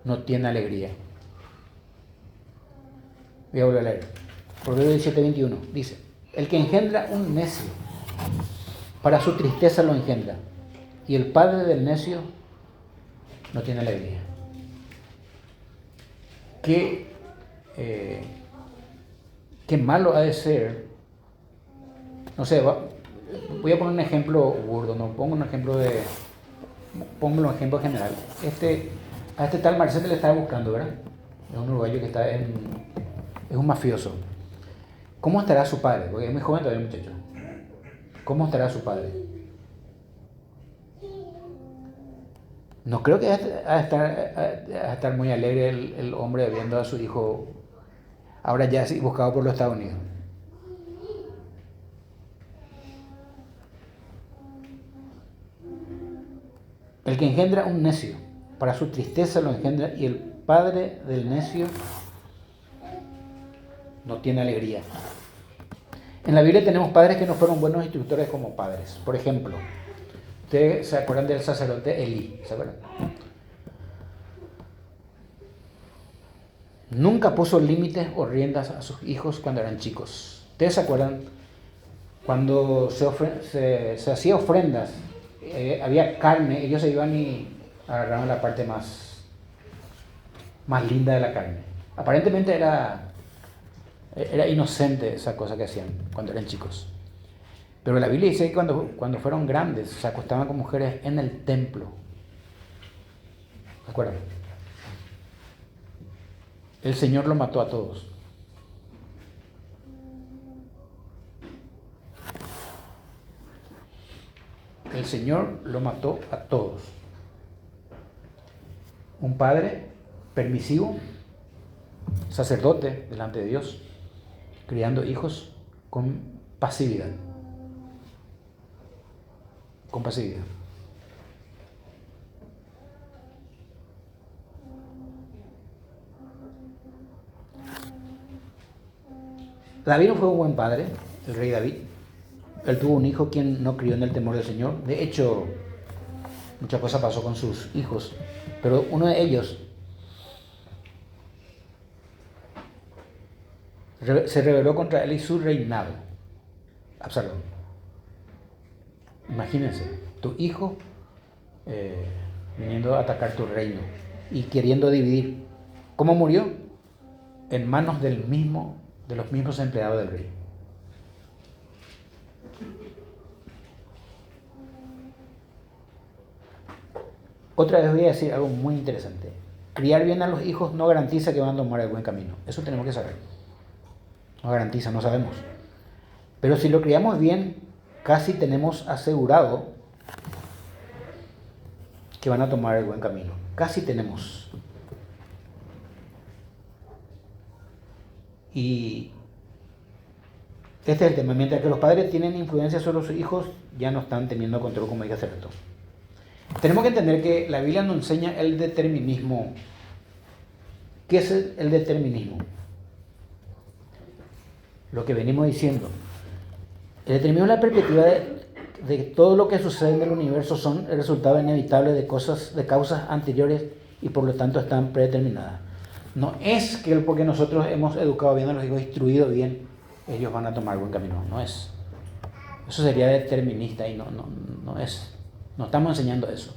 no tiene alegría. Voy a volver a leer. Proverbios 17:21 dice, el que engendra un necio, para su tristeza lo engendra, y el padre del necio no tiene alegría. Qué malo ha de ser. No sé, voy a poner un ejemplo burdo, no pongo un ejemplo pongo un ejemplo general. A este tal Marcelo le estaba buscando, ¿verdad? Es un uruguayo que es un mafioso. ¿Cómo estará su padre? Porque es muy joven todavía el muchacho. ¿Cómo estará su padre? No creo que a estar muy alegre el hombre viendo a su hijo ahora ya buscado por los Estados Unidos. El que engendra un necio, para su tristeza lo engendra, y el padre del necio no tiene alegría. En la Biblia tenemos padres que no fueron buenos instructores como padres. Por ejemplo, ¿ustedes se acuerdan del sacerdote Elí? ¿Se acuerdan? Nunca puso límites o riendas a sus hijos cuando eran chicos. ¿Ustedes se acuerdan cuando se hacía ofrendas? Había carne, ellos se iban y agarraban la parte más linda de la carne. Aparentemente era inocente esa cosa que hacían cuando eran chicos. Pero la Biblia dice que cuando fueron grandes se acostaban con mujeres en el templo. ¿Se acuerdan? El Señor lo mató a todos. El Señor lo mató a todos. Un padre permisivo, sacerdote delante de Dios, criando hijos con pasividad. Con pasividad. David no fue un buen padre, el rey David. Él tuvo un hijo quien no crió en el temor del Señor. De hecho, muchas cosas pasó con sus hijos, pero uno de ellos se rebeló contra él y su reinado. Absalón. Imagínense, tu hijo viniendo a atacar tu reino y queriendo dividir. ¿Cómo murió? En manos de los mismos empleados del rey. Otra vez voy a decir algo muy interesante. Criar bien a los hijos no garantiza que van a tomar el buen camino. Eso tenemos que saber. No garantiza, no sabemos. Pero si lo criamos bien, casi tenemos asegurado que van a tomar el buen camino. Casi tenemos. Y este es el tema. Mientras que los padres tienen influencia sobre sus hijos, ya no están teniendo control como hay que hacerlo. Tenemos que entender que la Biblia nos enseña el determinismo. ¿Qué es el determinismo? Lo que venimos diciendo. El determinismo es la perspectiva de que todo lo que sucede en el universo son el resultado inevitable de causas anteriores y por lo tanto están predeterminadas. No es que porque nosotros hemos educado bien a los hijos, instruido bien, ellos van a tomar buen camino. No es. Eso sería determinista y no es. No estamos enseñando eso.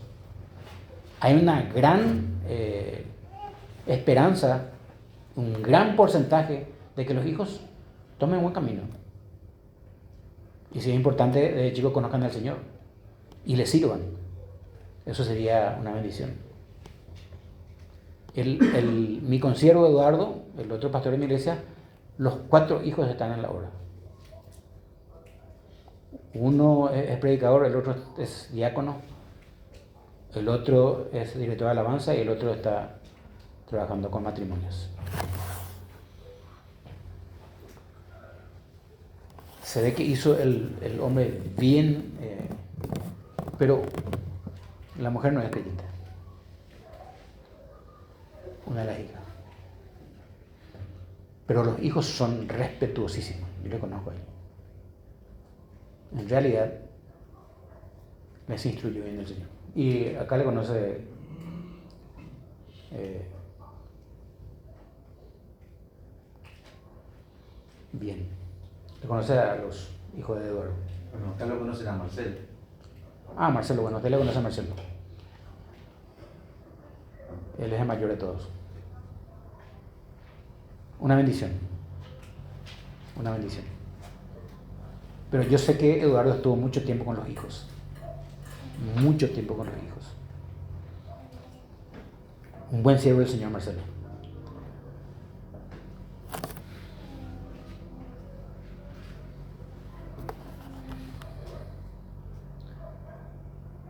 Hay una gran esperanza, un gran porcentaje de que los hijos tomen buen camino. Y si es importante, de chicos conozcan al Señor y le sirvan. Eso sería una bendición. Mi consiervo Eduardo, el otro pastor de mi iglesia, los 4 hijos están en la obra. Uno es predicador, el otro es diácono, el otro es director de alabanza y el otro está trabajando con matrimonios. Se ve que hizo el hombre bien, pero la mujer no es creyente. Una de las hijas. Pero los hijos son respetuosísimos. Yo le conozco a ellos. En realidad, les instruyó bien el Señor. Y acá le conoce bien. Le conoce a los hijos de Eduardo. Bueno, acá lo conocen a Marcelo. Ah, Marcelo, bueno, usted le conoce a Marcelo. Él es el mayor de todos. Una bendición. Una bendición. Pero yo sé que Eduardo estuvo mucho tiempo con los hijos. Mucho tiempo con los hijos. Un buen siervo del Señor Marcelo.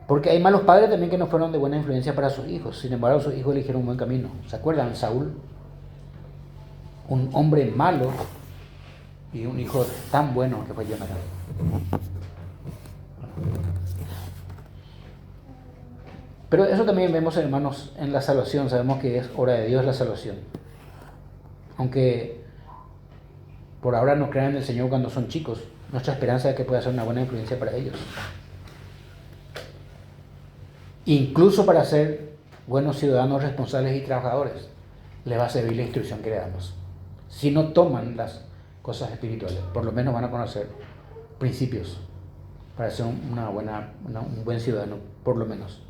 Porque hay malos padres también que no fueron de buena influencia para sus hijos. Sin embargo, sus hijos eligieron un buen camino. ¿Se acuerdan? Saúl, un hombre malo y un hijo tan bueno que fue Jonatán. Pero eso también vemos, hermanos, en la salvación. Sabemos que es obra de Dios la salvación. Aunque por ahora no crean en el Señor cuando son chicos, nuestra esperanza es que pueda ser una buena influencia para ellos. Incluso para ser buenos ciudadanos responsables y trabajadores, les va a servir la instrucción que le damos. Si no toman las cosas espirituales, por lo menos van a conocer principios para ser un buen ciudadano, por lo menos.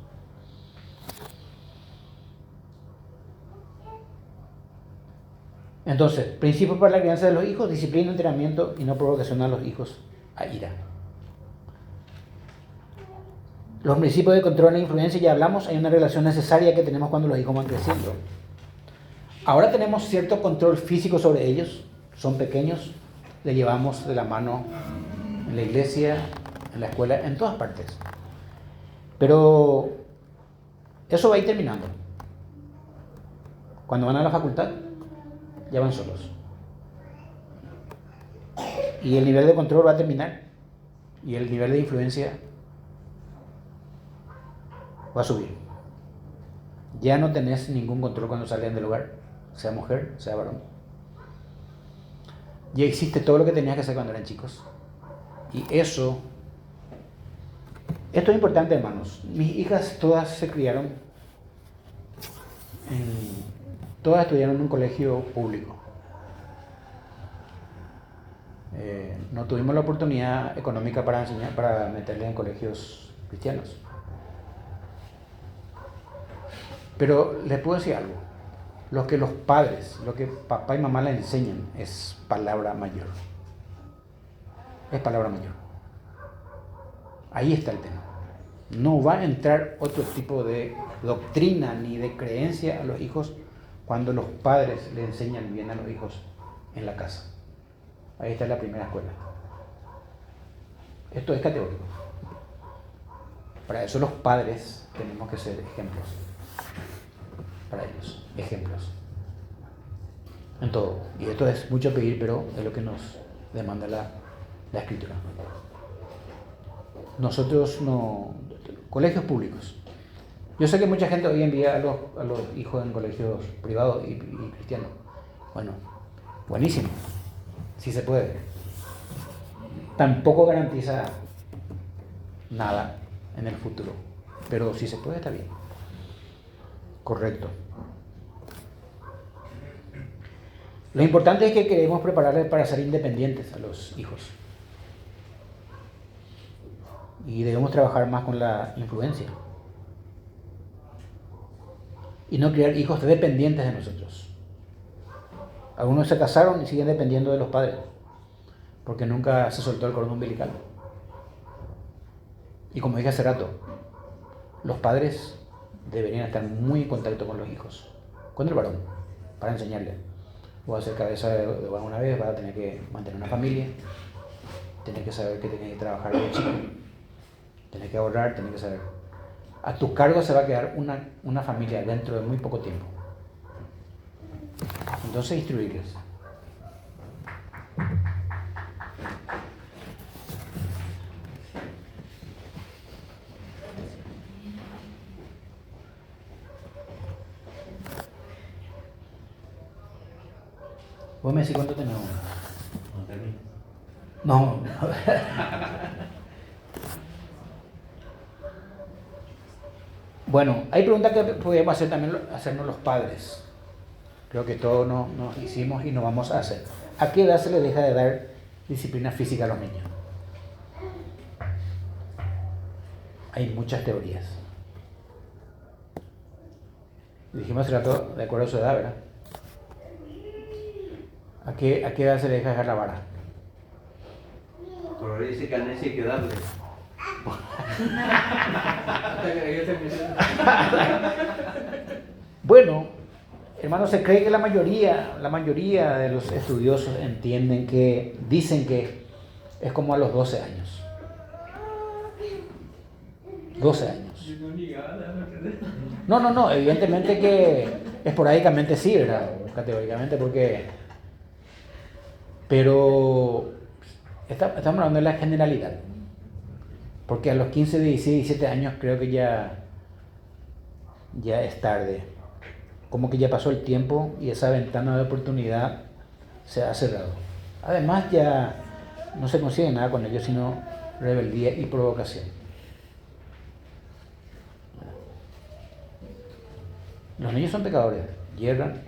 Entonces, principios para la crianza de los hijos: disciplina, entrenamiento y no provocación a los hijos a ira. Los principios de control e influencia, ya hablamos, hay una relación necesaria que tenemos cuando los hijos van creciendo. Ahora tenemos cierto control físico sobre ellos, son pequeños, le llevamos de la mano en la iglesia, en la escuela, en todas partes. Pero eso va a ir terminando. Cuando van a la facultad, ya van solos. Y el nivel de control va a terminar. Y el nivel de influencia va a subir. Ya no tenés ningún control cuando salgan del hogar, sea mujer, sea varón. Ya existe todo lo que tenías que hacer cuando eran chicos. Y esto es importante, hermanos. Mis hijas todas se criaron, todas estudiaron en un colegio público. No tuvimos la oportunidad económica para enseñar, para meterles en colegios cristianos. Pero les puedo decir algo: lo que los padres, lo que papá y mamá les enseñan es palabra mayor. Es palabra mayor. Ahí está el tema. No va a entrar otro tipo de doctrina ni de creencia a los hijos cuando los padres le enseñan bien a los hijos en la casa. Ahí está la primera escuela. Esto es categórico. Para eso los padres tenemos que ser ejemplos. Para ellos, ejemplos. En todo. Y esto es mucho pedir, pero es lo que nos demanda la Escritura. Nosotros no... Colegios públicos. Yo sé que mucha gente hoy envía a los hijos en colegios privados y cristianos. Bueno, buenísimo. Si se puede. Tampoco garantiza nada en el futuro. Pero si se puede, está bien. Correcto. Lo importante es que queremos prepararles para ser independientes a los hijos. Y debemos trabajar más con la influencia. Y no criar hijos dependientes de nosotros. Algunos se casaron y siguen dependiendo de los padres, porque nunca se soltó el cordón umbilical. Y como dije hace rato, los padres deberían estar muy en contacto con los hijos, con el varón, para enseñarle. Voy a ser cabeza de una vez, vas a tener que mantener una familia, Tenés que saber que tenés que trabajar de chico. Tenés que ahorrar, tenés que saber. A tu cargo se va a quedar una familia dentro de muy poco tiempo. Entonces, instruirles. ¿Vos me decís cuánto tenemos? No termino. No. Bueno, hay preguntas que podríamos hacer también hacernos los padres. Creo que todos nos hicimos y nos vamos a hacer. ¿A qué edad se le deja de dar disciplina física a los niños? Hay muchas teorías. Dijimos hace rato de acuerdo a su edad, ¿verdad? ¿A qué edad se le deja dejar la vara? Por ahí dice que al necio hay que darle. Hasta que se empiece. Bueno, hermanos, se cree que la mayoría de los estudiosos dicen que es como a los 12 años. 12 años. Yo no ligaba, ¿verdad? No, evidentemente que esporádicamente sí, ¿verdad? Categóricamente, pero estamos hablando de la generalidad. Porque a los 15, 16, 17 años creo que ya es tarde. Como que ya pasó el tiempo y esa ventana de oportunidad se ha cerrado. Además ya no se consigue nada con ellos sino rebeldía y provocación. Los niños son pecadores, hierran,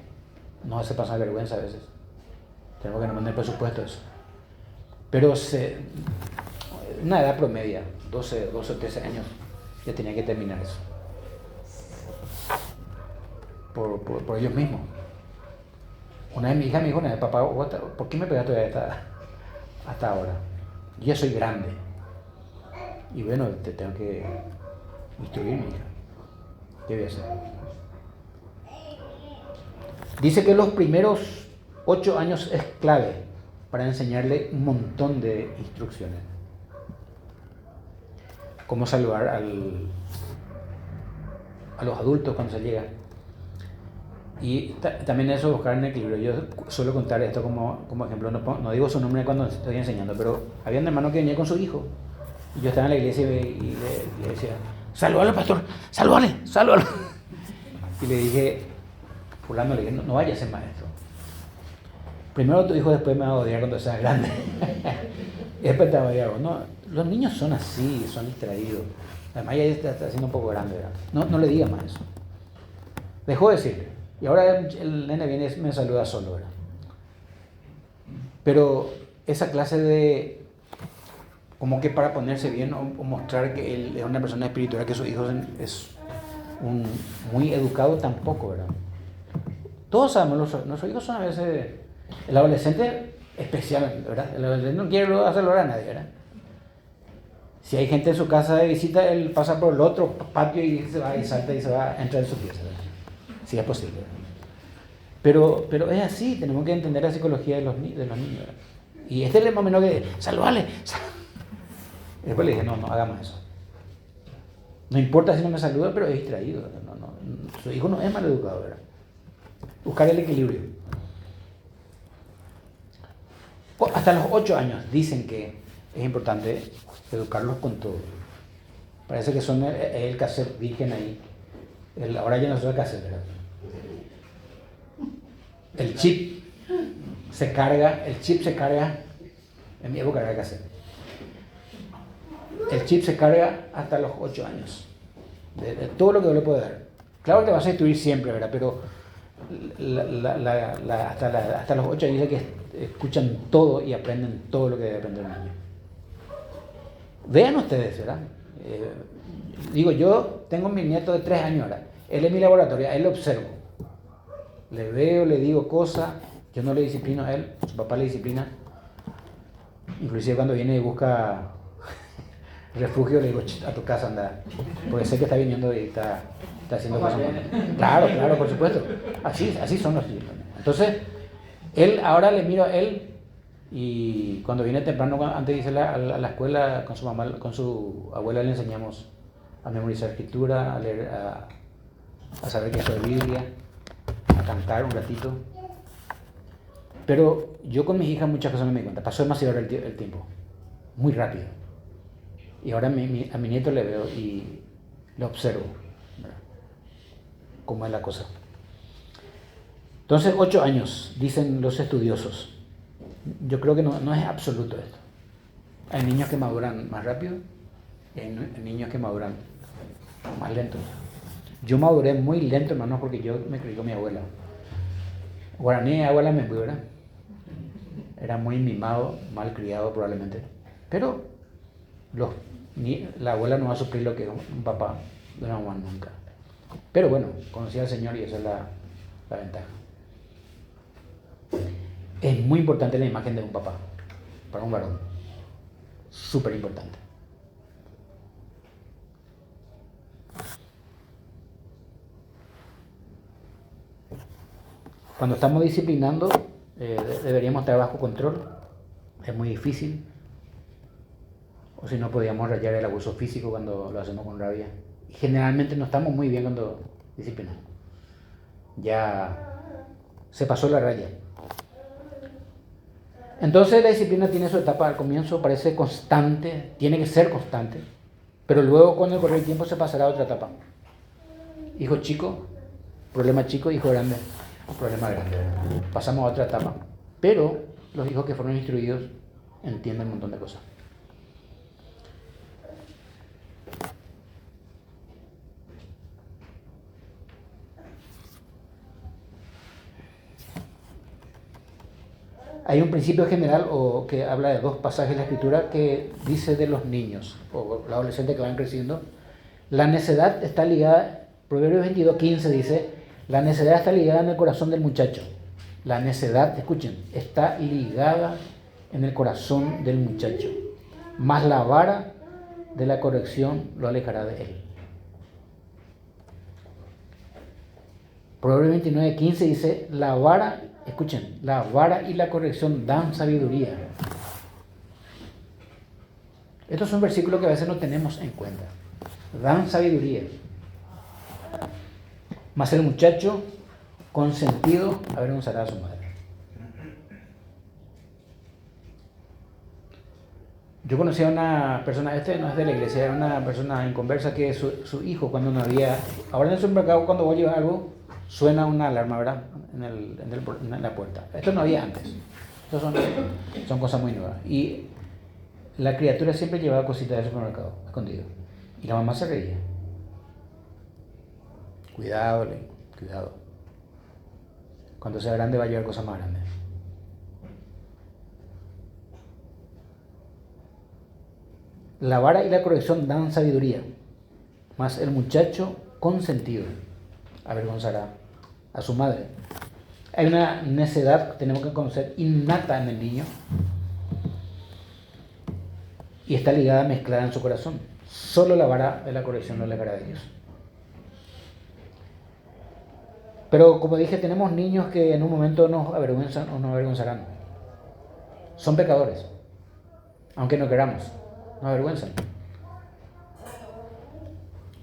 nos hace pasar vergüenza a veces. Tenemos que no mandar presupuesto eso. Pero una edad promedia, 12 o 13 años, ya tenía que terminar eso. Por ellos mismos. Una vez mi hija me dijo, papá, ¿por qué me pegaste todavía hasta ahora? Yo ya soy grande. Y bueno, te tengo que instruir, mi hija. ¿Qué voy a hacer? Dice que los primeros 8 años es clave para enseñarle un montón de instrucciones. Cómo saludar a los adultos cuando se llega. Y también eso, buscar un equilibrio. Yo suelo contar esto como ejemplo. No digo su nombre cuando estoy enseñando, pero había un hermano que venía con su hijo. Y yo estaba en la iglesia y le decía, salúdalo, pastor, salúdale. Y le dije, fulano, le dije, no vayas a ser maestro. Primero tu hijo, después me va a odiar cuando sea grande. Y después te va a odiar. No, los niños son así, son distraídos. Además ya está siendo un poco grande, ¿verdad? No le digas más eso. Dejó de decirle. Y ahora el nene viene y me saluda solo, ¿verdad? Pero esa clase de, como que para ponerse bien o mostrar que él es una persona espiritual, que su hijo es muy educado, tampoco, ¿verdad? Todos sabemos, nuestros hijos son a veces, el adolescente especial, ¿verdad? El adolescente no quiere hacerlo a nadie, ¿verdad? Si hay gente en su casa de visita, él pasa por el otro patio y se va y salta y se va a entrar en su pieza, ¿verdad? Si es posible. Pero es así, tenemos que entender la psicología de los niños. ¿Verdad? Y este es el momento que, saludale. Después le dije, no hagamos eso. No importa si no me saluda, pero es distraído. Su hijo no es mal educado, ¿verdad? Buscar el equilibrio. Hasta los 8 años dicen que es importante educarlos con todo. Parece que son el cassette virgen ahí. Ahora ya no se usa cassette, ¿verdad? El chip se carga, en mi época era cassette. El chip se carga hasta los 8 años. De todo lo que le puede dar. Claro que vas a instruir siempre, ¿verdad? Pero hasta los 8 años dice que escuchan todo y aprenden todo lo que debe aprender un niño. Vean ustedes, ¿verdad? Digo, yo tengo mi nieto de 3 años ahora. Él es mi laboratorio, a él lo observo. Le veo, le digo cosas, yo no le disciplino a él, su papá le disciplina. Inclusive cuando viene y busca refugio, le digo, a tu casa anda, porque sé que está viniendo y está haciendo cosas malas. Claro, por supuesto. Así son los chicos. Entonces, él, ahora le miro a él Y cuando viene temprano, antes de irse a la escuela, con su mamá, con su abuela le enseñamos a memorizar escritura, a leer, a saber qué es la Biblia, a cantar un ratito. Pero yo con mis hijas muchas cosas no me di cuenta. Pasó demasiado el tiempo, muy rápido. Y ahora a mi nieto le veo y lo observo, ¿verdad? Cómo es la cosa. Entonces, 8 años, dicen los estudiosos. Yo creo que no es absoluto esto. Hay niños que maduran más rápido y hay niños que maduran más lento. Yo maduré muy lento, hermano, porque yo me crié con mi abuela. Guaraní, abuela me fui, ¿verdad? Era muy mimado, mal criado probablemente. Pero la abuela no va a suplir lo que un papá de una mamá nunca. Pero bueno, conocí al Señor y esa es la ventaja. Es muy importante la imagen de un papá para un varón. Súper importante. Cuando estamos disciplinando, deberíamos estar bajo control. Es muy difícil. O si no, podríamos rayar el abuso físico cuando lo hacemos con rabia. Y generalmente no estamos muy bien cuando disciplinamos. Ya se pasó la raya. Entonces la disciplina tiene su etapa. Al comienzo parece constante, tiene que ser constante. Pero luego con el correr del tiempo se pasará a otra etapa. Hijo chico, problema chico, hijo grande, problema grande. Pasamos a otra etapa. Pero los hijos que fueron instruidos entienden un montón de cosas. Hay un principio general que habla de 2 pasajes de la Escritura que dice de los niños o los adolescentes que van creciendo. La necedad está ligada, Proverbios 22:15 dice, la necedad está ligada en el corazón del muchacho. La necedad, escuchen, está ligada en el corazón del muchacho. Mas la vara de la corrección lo alejará de él. Proverbios 29:15 dice, la vara, escuchen, la vara y la corrección dan sabiduría. Estos son versículos que a veces no tenemos en cuenta. Dan sabiduría. Mas el muchacho consentido avergonzará a su madre. Yo conocí a una persona, no es de la iglesia, era una persona inconversa que su hijo cuando no había, ahora en el supermercado cuando vos llevas algo, suena una alarma, ¿verdad? En la puerta. Esto no había antes. Estas son cosas muy nuevas. Y la criatura siempre llevaba cositas del supermercado, escondido. Y la mamá se reía. Cuidado, cuidado. Cuando sea grande va a llevar cosas más grandes. La vara y la corrección dan sabiduría, mas el muchacho consentido avergonzará a su madre. Hay una necedad que tenemos que conocer innata en el niño y está ligada, mezclada en su corazón. Solo la vara de la corrección no le alejará de Dios. Pero como dije, tenemos niños que en un momento nos avergüenzan o nos avergonzarán. Son pecadores, aunque no queramos, nos avergüenzan.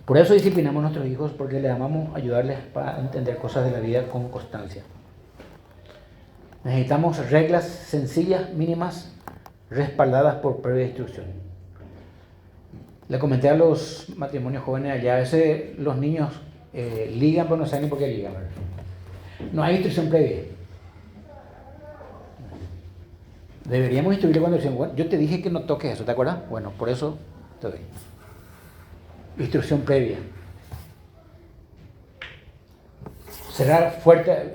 Por eso disciplinamos a nuestros hijos, porque les amamos ayudarles para entender cosas de la vida con constancia. Necesitamos reglas sencillas, mínimas, respaldadas por previa instrucción. Le comenté a los matrimonios jóvenes allá, a veces los niños ligan, pero no saben ni por qué ligan. No hay instrucción previa. Deberíamos instruirle cuando decimos, bueno, yo te dije que no toques eso, ¿te acuerdas? Bueno, por eso te doy. Instrucción previa. Será fuerte,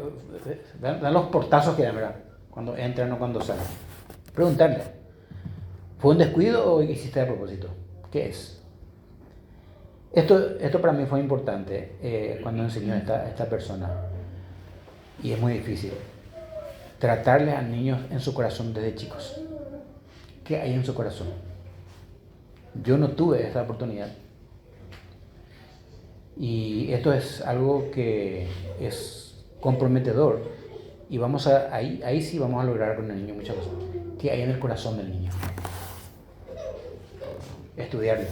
dan los portazos que dan, ¿verdad? Cuando entran o cuando salen. Preguntarle, ¿fue un descuido o hiciste a propósito? ¿Qué es? Esto para mí fue importante cuando enseñó esta persona. Y es muy difícil. Tratarles a niños en su corazón desde chicos. ¿Qué hay en su corazón? Yo no tuve esta oportunidad. Y esto es algo que es comprometedor Y ahí sí vamos a lograr con el niño muchas cosas. Que hay en el corazón del niño. Estudiarlo.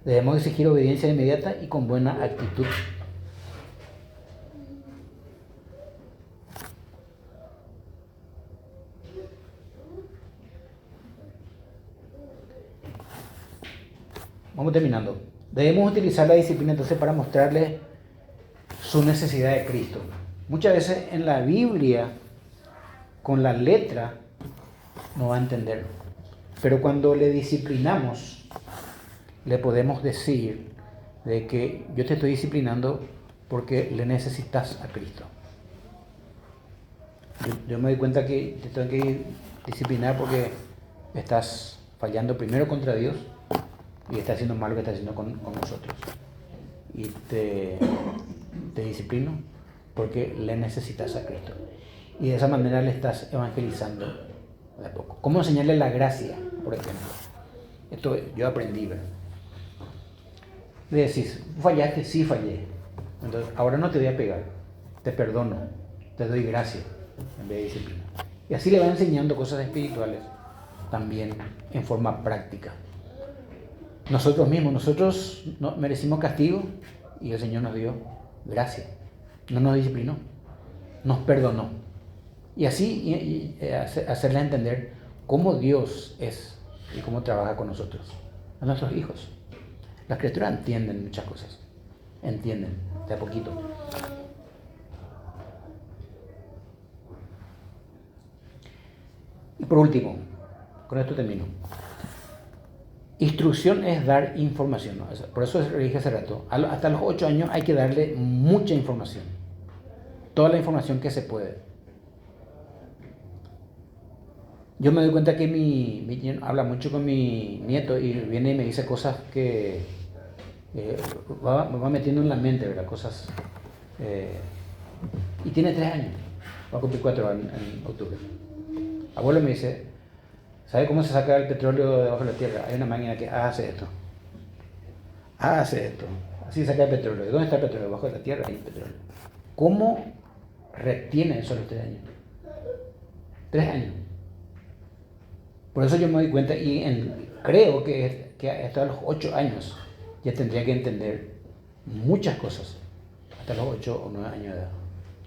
Debemos exigir obediencia inmediata y con buena actitud. Vamos terminando. Debemos utilizar la disciplina entonces para mostrarle su necesidad de Cristo. Muchas veces en la Biblia, con la letra, no va a entender. Pero cuando le disciplinamos, le podemos decir de que yo te estoy disciplinando porque le necesitas a Cristo. Yo me doy cuenta que te tengo que disciplinar porque estás fallando primero contra Dios y estás haciendo mal lo que estás haciendo con nosotros. Y te disciplino porque le necesitas a Cristo. Y de esa manera le estás evangelizando de a poco. ¿Cómo enseñarle la gracia, por ejemplo? Esto yo aprendí, ¿verdad? Le decís, fallaste, sí fallé. Entonces, ahora no te voy a pegar, te perdono, te doy gracia en vez de disciplina. Y así le va enseñando cosas espirituales también en forma práctica. Nosotros no merecimos castigo y el Señor nos dio gracia. No nos disciplinó, nos perdonó. Y así hacerle entender cómo Dios es y cómo trabaja con nosotros, a nuestros hijos. Las criaturas entienden muchas cosas, entienden de a poquito. Y por último, con esto termino. Instrucción es dar información, ¿no? Por eso le dije hace rato, hasta los 8 años hay que darle mucha información, toda la información que se puede. Yo me doy cuenta que mi habla mucho con mi nieto y viene y me dice cosas que me va metiendo en la mente, ¿verdad? Cosas. Y tiene 3 años, va a cumplir 4 en octubre. Abuelo me dice, ¿sabe cómo se saca el petróleo de debajo de la tierra? Hay una máquina que hace esto. Así saca el petróleo. ¿De dónde está el petróleo? Debajo de la tierra hay petróleo. ¿Cómo retiene eso a los 3 años? 3 años. Por eso yo me doy cuenta y creo que hasta los 8 años ya tendría que entender muchas cosas. Hasta los 8 o 9 años de edad.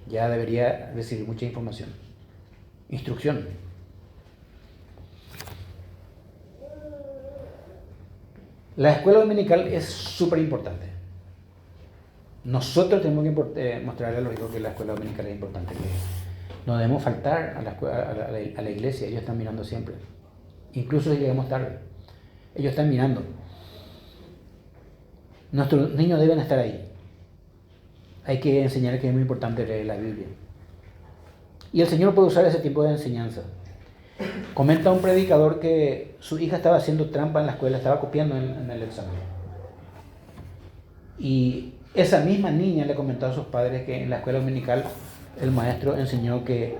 Ya debería recibir mucha información. Instrucción. La escuela dominical es súper importante. Nosotros tenemos que mostrarle a los hijos que la escuela dominical es importante. Que no debemos faltar a la iglesia. Ellos están mirando siempre. Incluso si llegamos tarde. Ellos están mirando. Nuestros niños deben estar ahí. Hay que enseñar que es muy importante leer la Biblia. Y el Señor puede usar ese tipo de enseñanza. Comenta un predicador que su hija estaba haciendo trampa en la escuela, estaba copiando en el examen. Y esa misma niña le comentó a sus padres que en la escuela dominical el maestro enseñó que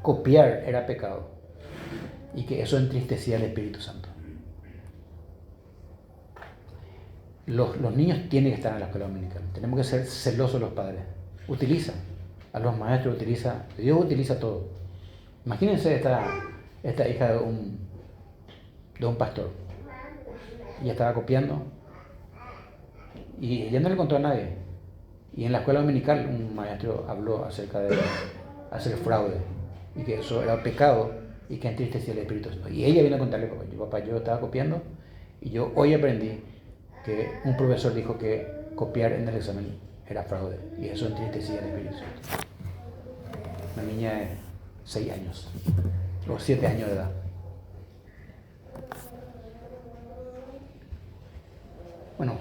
copiar era pecado y que eso entristecía al Espíritu Santo. Los niños tienen que estar en la escuela dominical. Tenemos que ser celosos los padres. Utiliza a los maestros, Dios utiliza todo. Imagínense esta hija de un pastor. Ella estaba copiando y ella no le contó a nadie. Y en la escuela dominical un maestro habló acerca de hacer fraude y que eso era pecado y que entristecía al Espíritu Santo. Y ella viene a contarle, papá, yo estaba copiando y yo hoy aprendí que un profesor dijo que copiar en el examen era fraude y eso entristecía al Espíritu Santo. Una niña de 6 años o 7 años de edad. Bueno,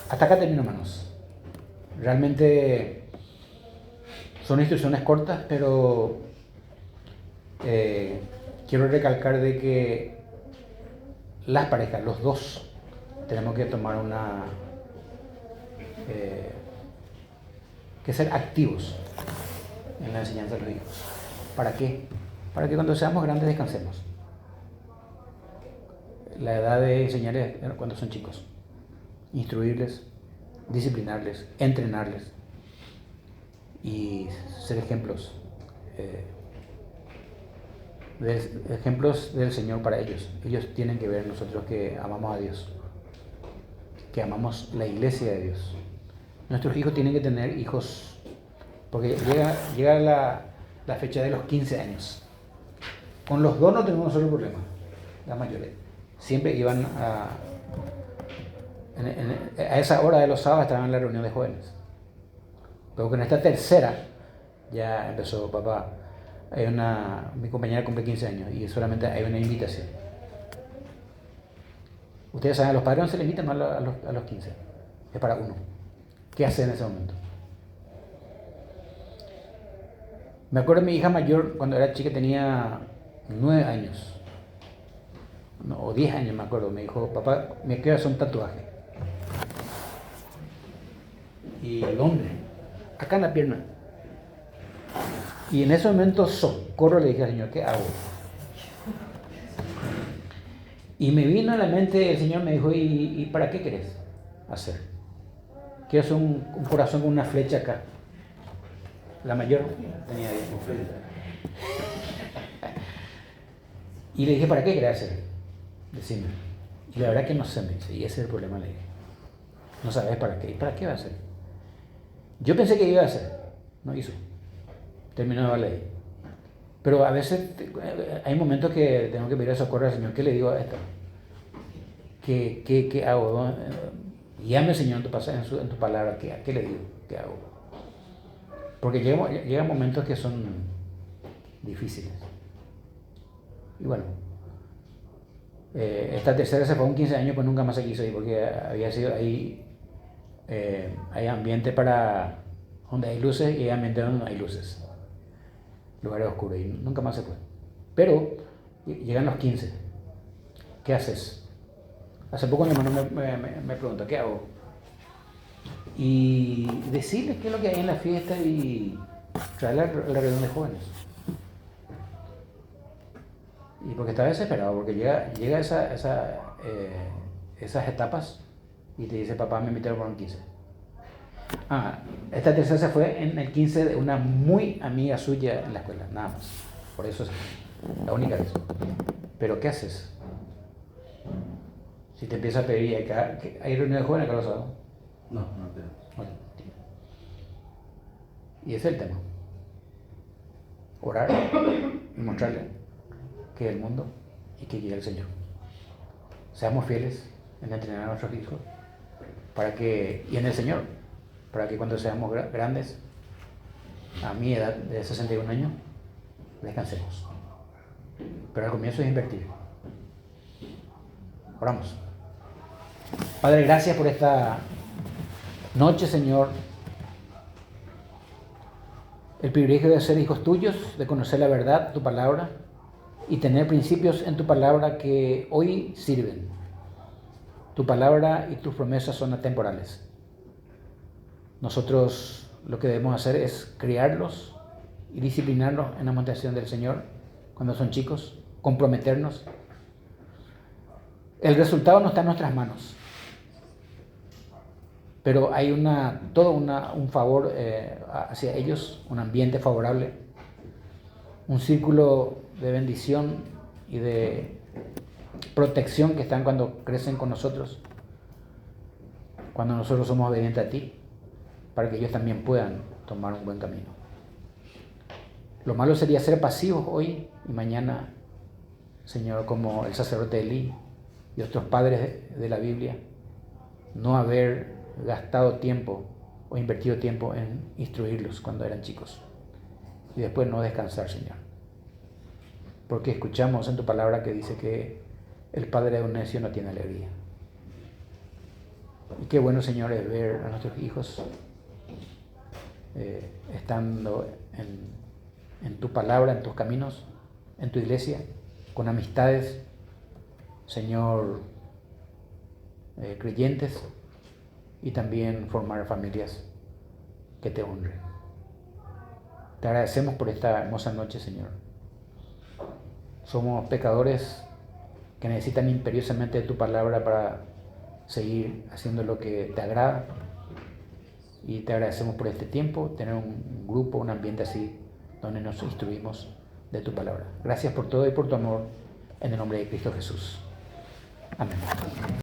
hasta acá termino, hermanos. Realmente son instrucciones cortas, pero quiero recalcar de que las parejas, los dos, tenemos que tomar que ser activos en la enseñanza de los hijos. ¿Para qué? Para que cuando seamos grandes descansemos. La edad de enseñar es cuando son chicos. Instruirles, disciplinarles, entrenarles y ser ejemplos, ejemplos del Señor para ellos. Ellos tienen que ver nosotros que amamos a Dios, que amamos la iglesia de Dios. Nuestros hijos tienen que tener hijos, porque llega la fecha de los 15 años. Con los dos no tenemos un solo problema, la mayoría. Siempre iban a esa hora de los sábados estaban en la reunión de jóvenes. Pero con esta tercera ya empezó, papá, mi compañera cumple 15 años y solamente hay una invitación. Ustedes saben, a los padres no se les invita, no a los 15, es para uno. ¿Qué hace en ese momento? Me acuerdo de mi hija mayor, cuando era chica, tenía 9 años, no, o 10 años me acuerdo, me dijo, papá, me quiero hacer un tatuaje. Y el hombre, acá en la pierna. Y en ese momento, socorro, le dije al Señor, ¿qué hago? Y me vino a la mente, el Señor me dijo, ¿y para qué querés hacer? Quiero hacer un corazón con una flecha acá. La mayor tenía 10. Y le dije, ¿para qué querés hacer? Decime. Y la verdad que no sé, me dice, y ese es el problema, le dije. No sabes para qué. ¿Y para qué va a hacer? Yo pensé que iba a hacer, no hizo. Terminó de ley. Pero a veces hay momentos que tengo que pedir socorro al Señor. ¿Qué le digo a esto? ¿Qué hago? Guíame, Señor, en tu palabra. ¿Qué le digo? ¿Qué hago? Porque llegan momentos que son difíciles. Y bueno, esta tercera se fue un 15 años, pues nunca más se quiso ir, porque había sido ahí, hay ambiente para donde hay luces y hay ambiente donde no hay luces. Lugares oscuros, y nunca más se fue. Pero llegan los 15. ¿Qué haces? Hace poco mi hermano me preguntó, ¿qué hago? Y decirles qué es lo que hay en la fiesta y traer la reunión de jóvenes. Y porque estaba desesperado, porque llega esas etapas y te dice, papá, me invitaron por un 15. Esta tercera se fue en el 15 de una muy amiga suya en la escuela, nada más. Por eso es la única vez. Pero ¿qué haces? Si te empieza a pedir, ¿hay reunión de jóvenes acá los sábados? No tenemos. Bueno, y ese es el tema. Orar y mostrarle que es el mundo y que llega el Señor. Seamos fieles en entrenar a nuestros hijos y en el Señor, para que cuando seamos grandes, a mi edad de 61 años, descansemos. Pero al comienzo es invertir. Oramos. Padre, gracias por esta noche, Señor. El privilegio de ser hijos tuyos, de conocer la verdad, tu palabra, y tener principios en tu palabra que hoy sirven. Tu palabra y tus promesas son atemporales. Nosotros lo que debemos hacer es criarlos y disciplinarlos en la amonestación del Señor cuando son chicos, comprometernos. El resultado no está en nuestras manos, pero hay un favor hacia ellos, un ambiente favorable, un círculo de bendición y de protección que están cuando crecen con nosotros, cuando nosotros somos obedientes a ti, para que ellos también puedan tomar un buen camino. Lo malo sería ser pasivos hoy y mañana, Señor, como el sacerdote Elí y otros padres de la Biblia, no haber gastado tiempo o invertido tiempo en instruirlos cuando eran chicos y después no descansar, Señor. Porque escuchamos en tu palabra que dice que el padre de un necio no tiene alegría. Y qué bueno, Señor, es ver a nuestros hijos estando en tu palabra, en tus caminos, en tu iglesia, con amistades, Señor, creyentes, y también formar familias que te honren. Te agradecemos por esta hermosa noche, Señor. Somos pecadores que necesitan imperiosamente de tu palabra para seguir haciendo lo que te agrada, Y te agradecemos por este tiempo, tener un grupo, un ambiente así, donde nos instruimos de tu palabra. Gracias por todo y por tu amor, en el nombre de Cristo Jesús. Amén.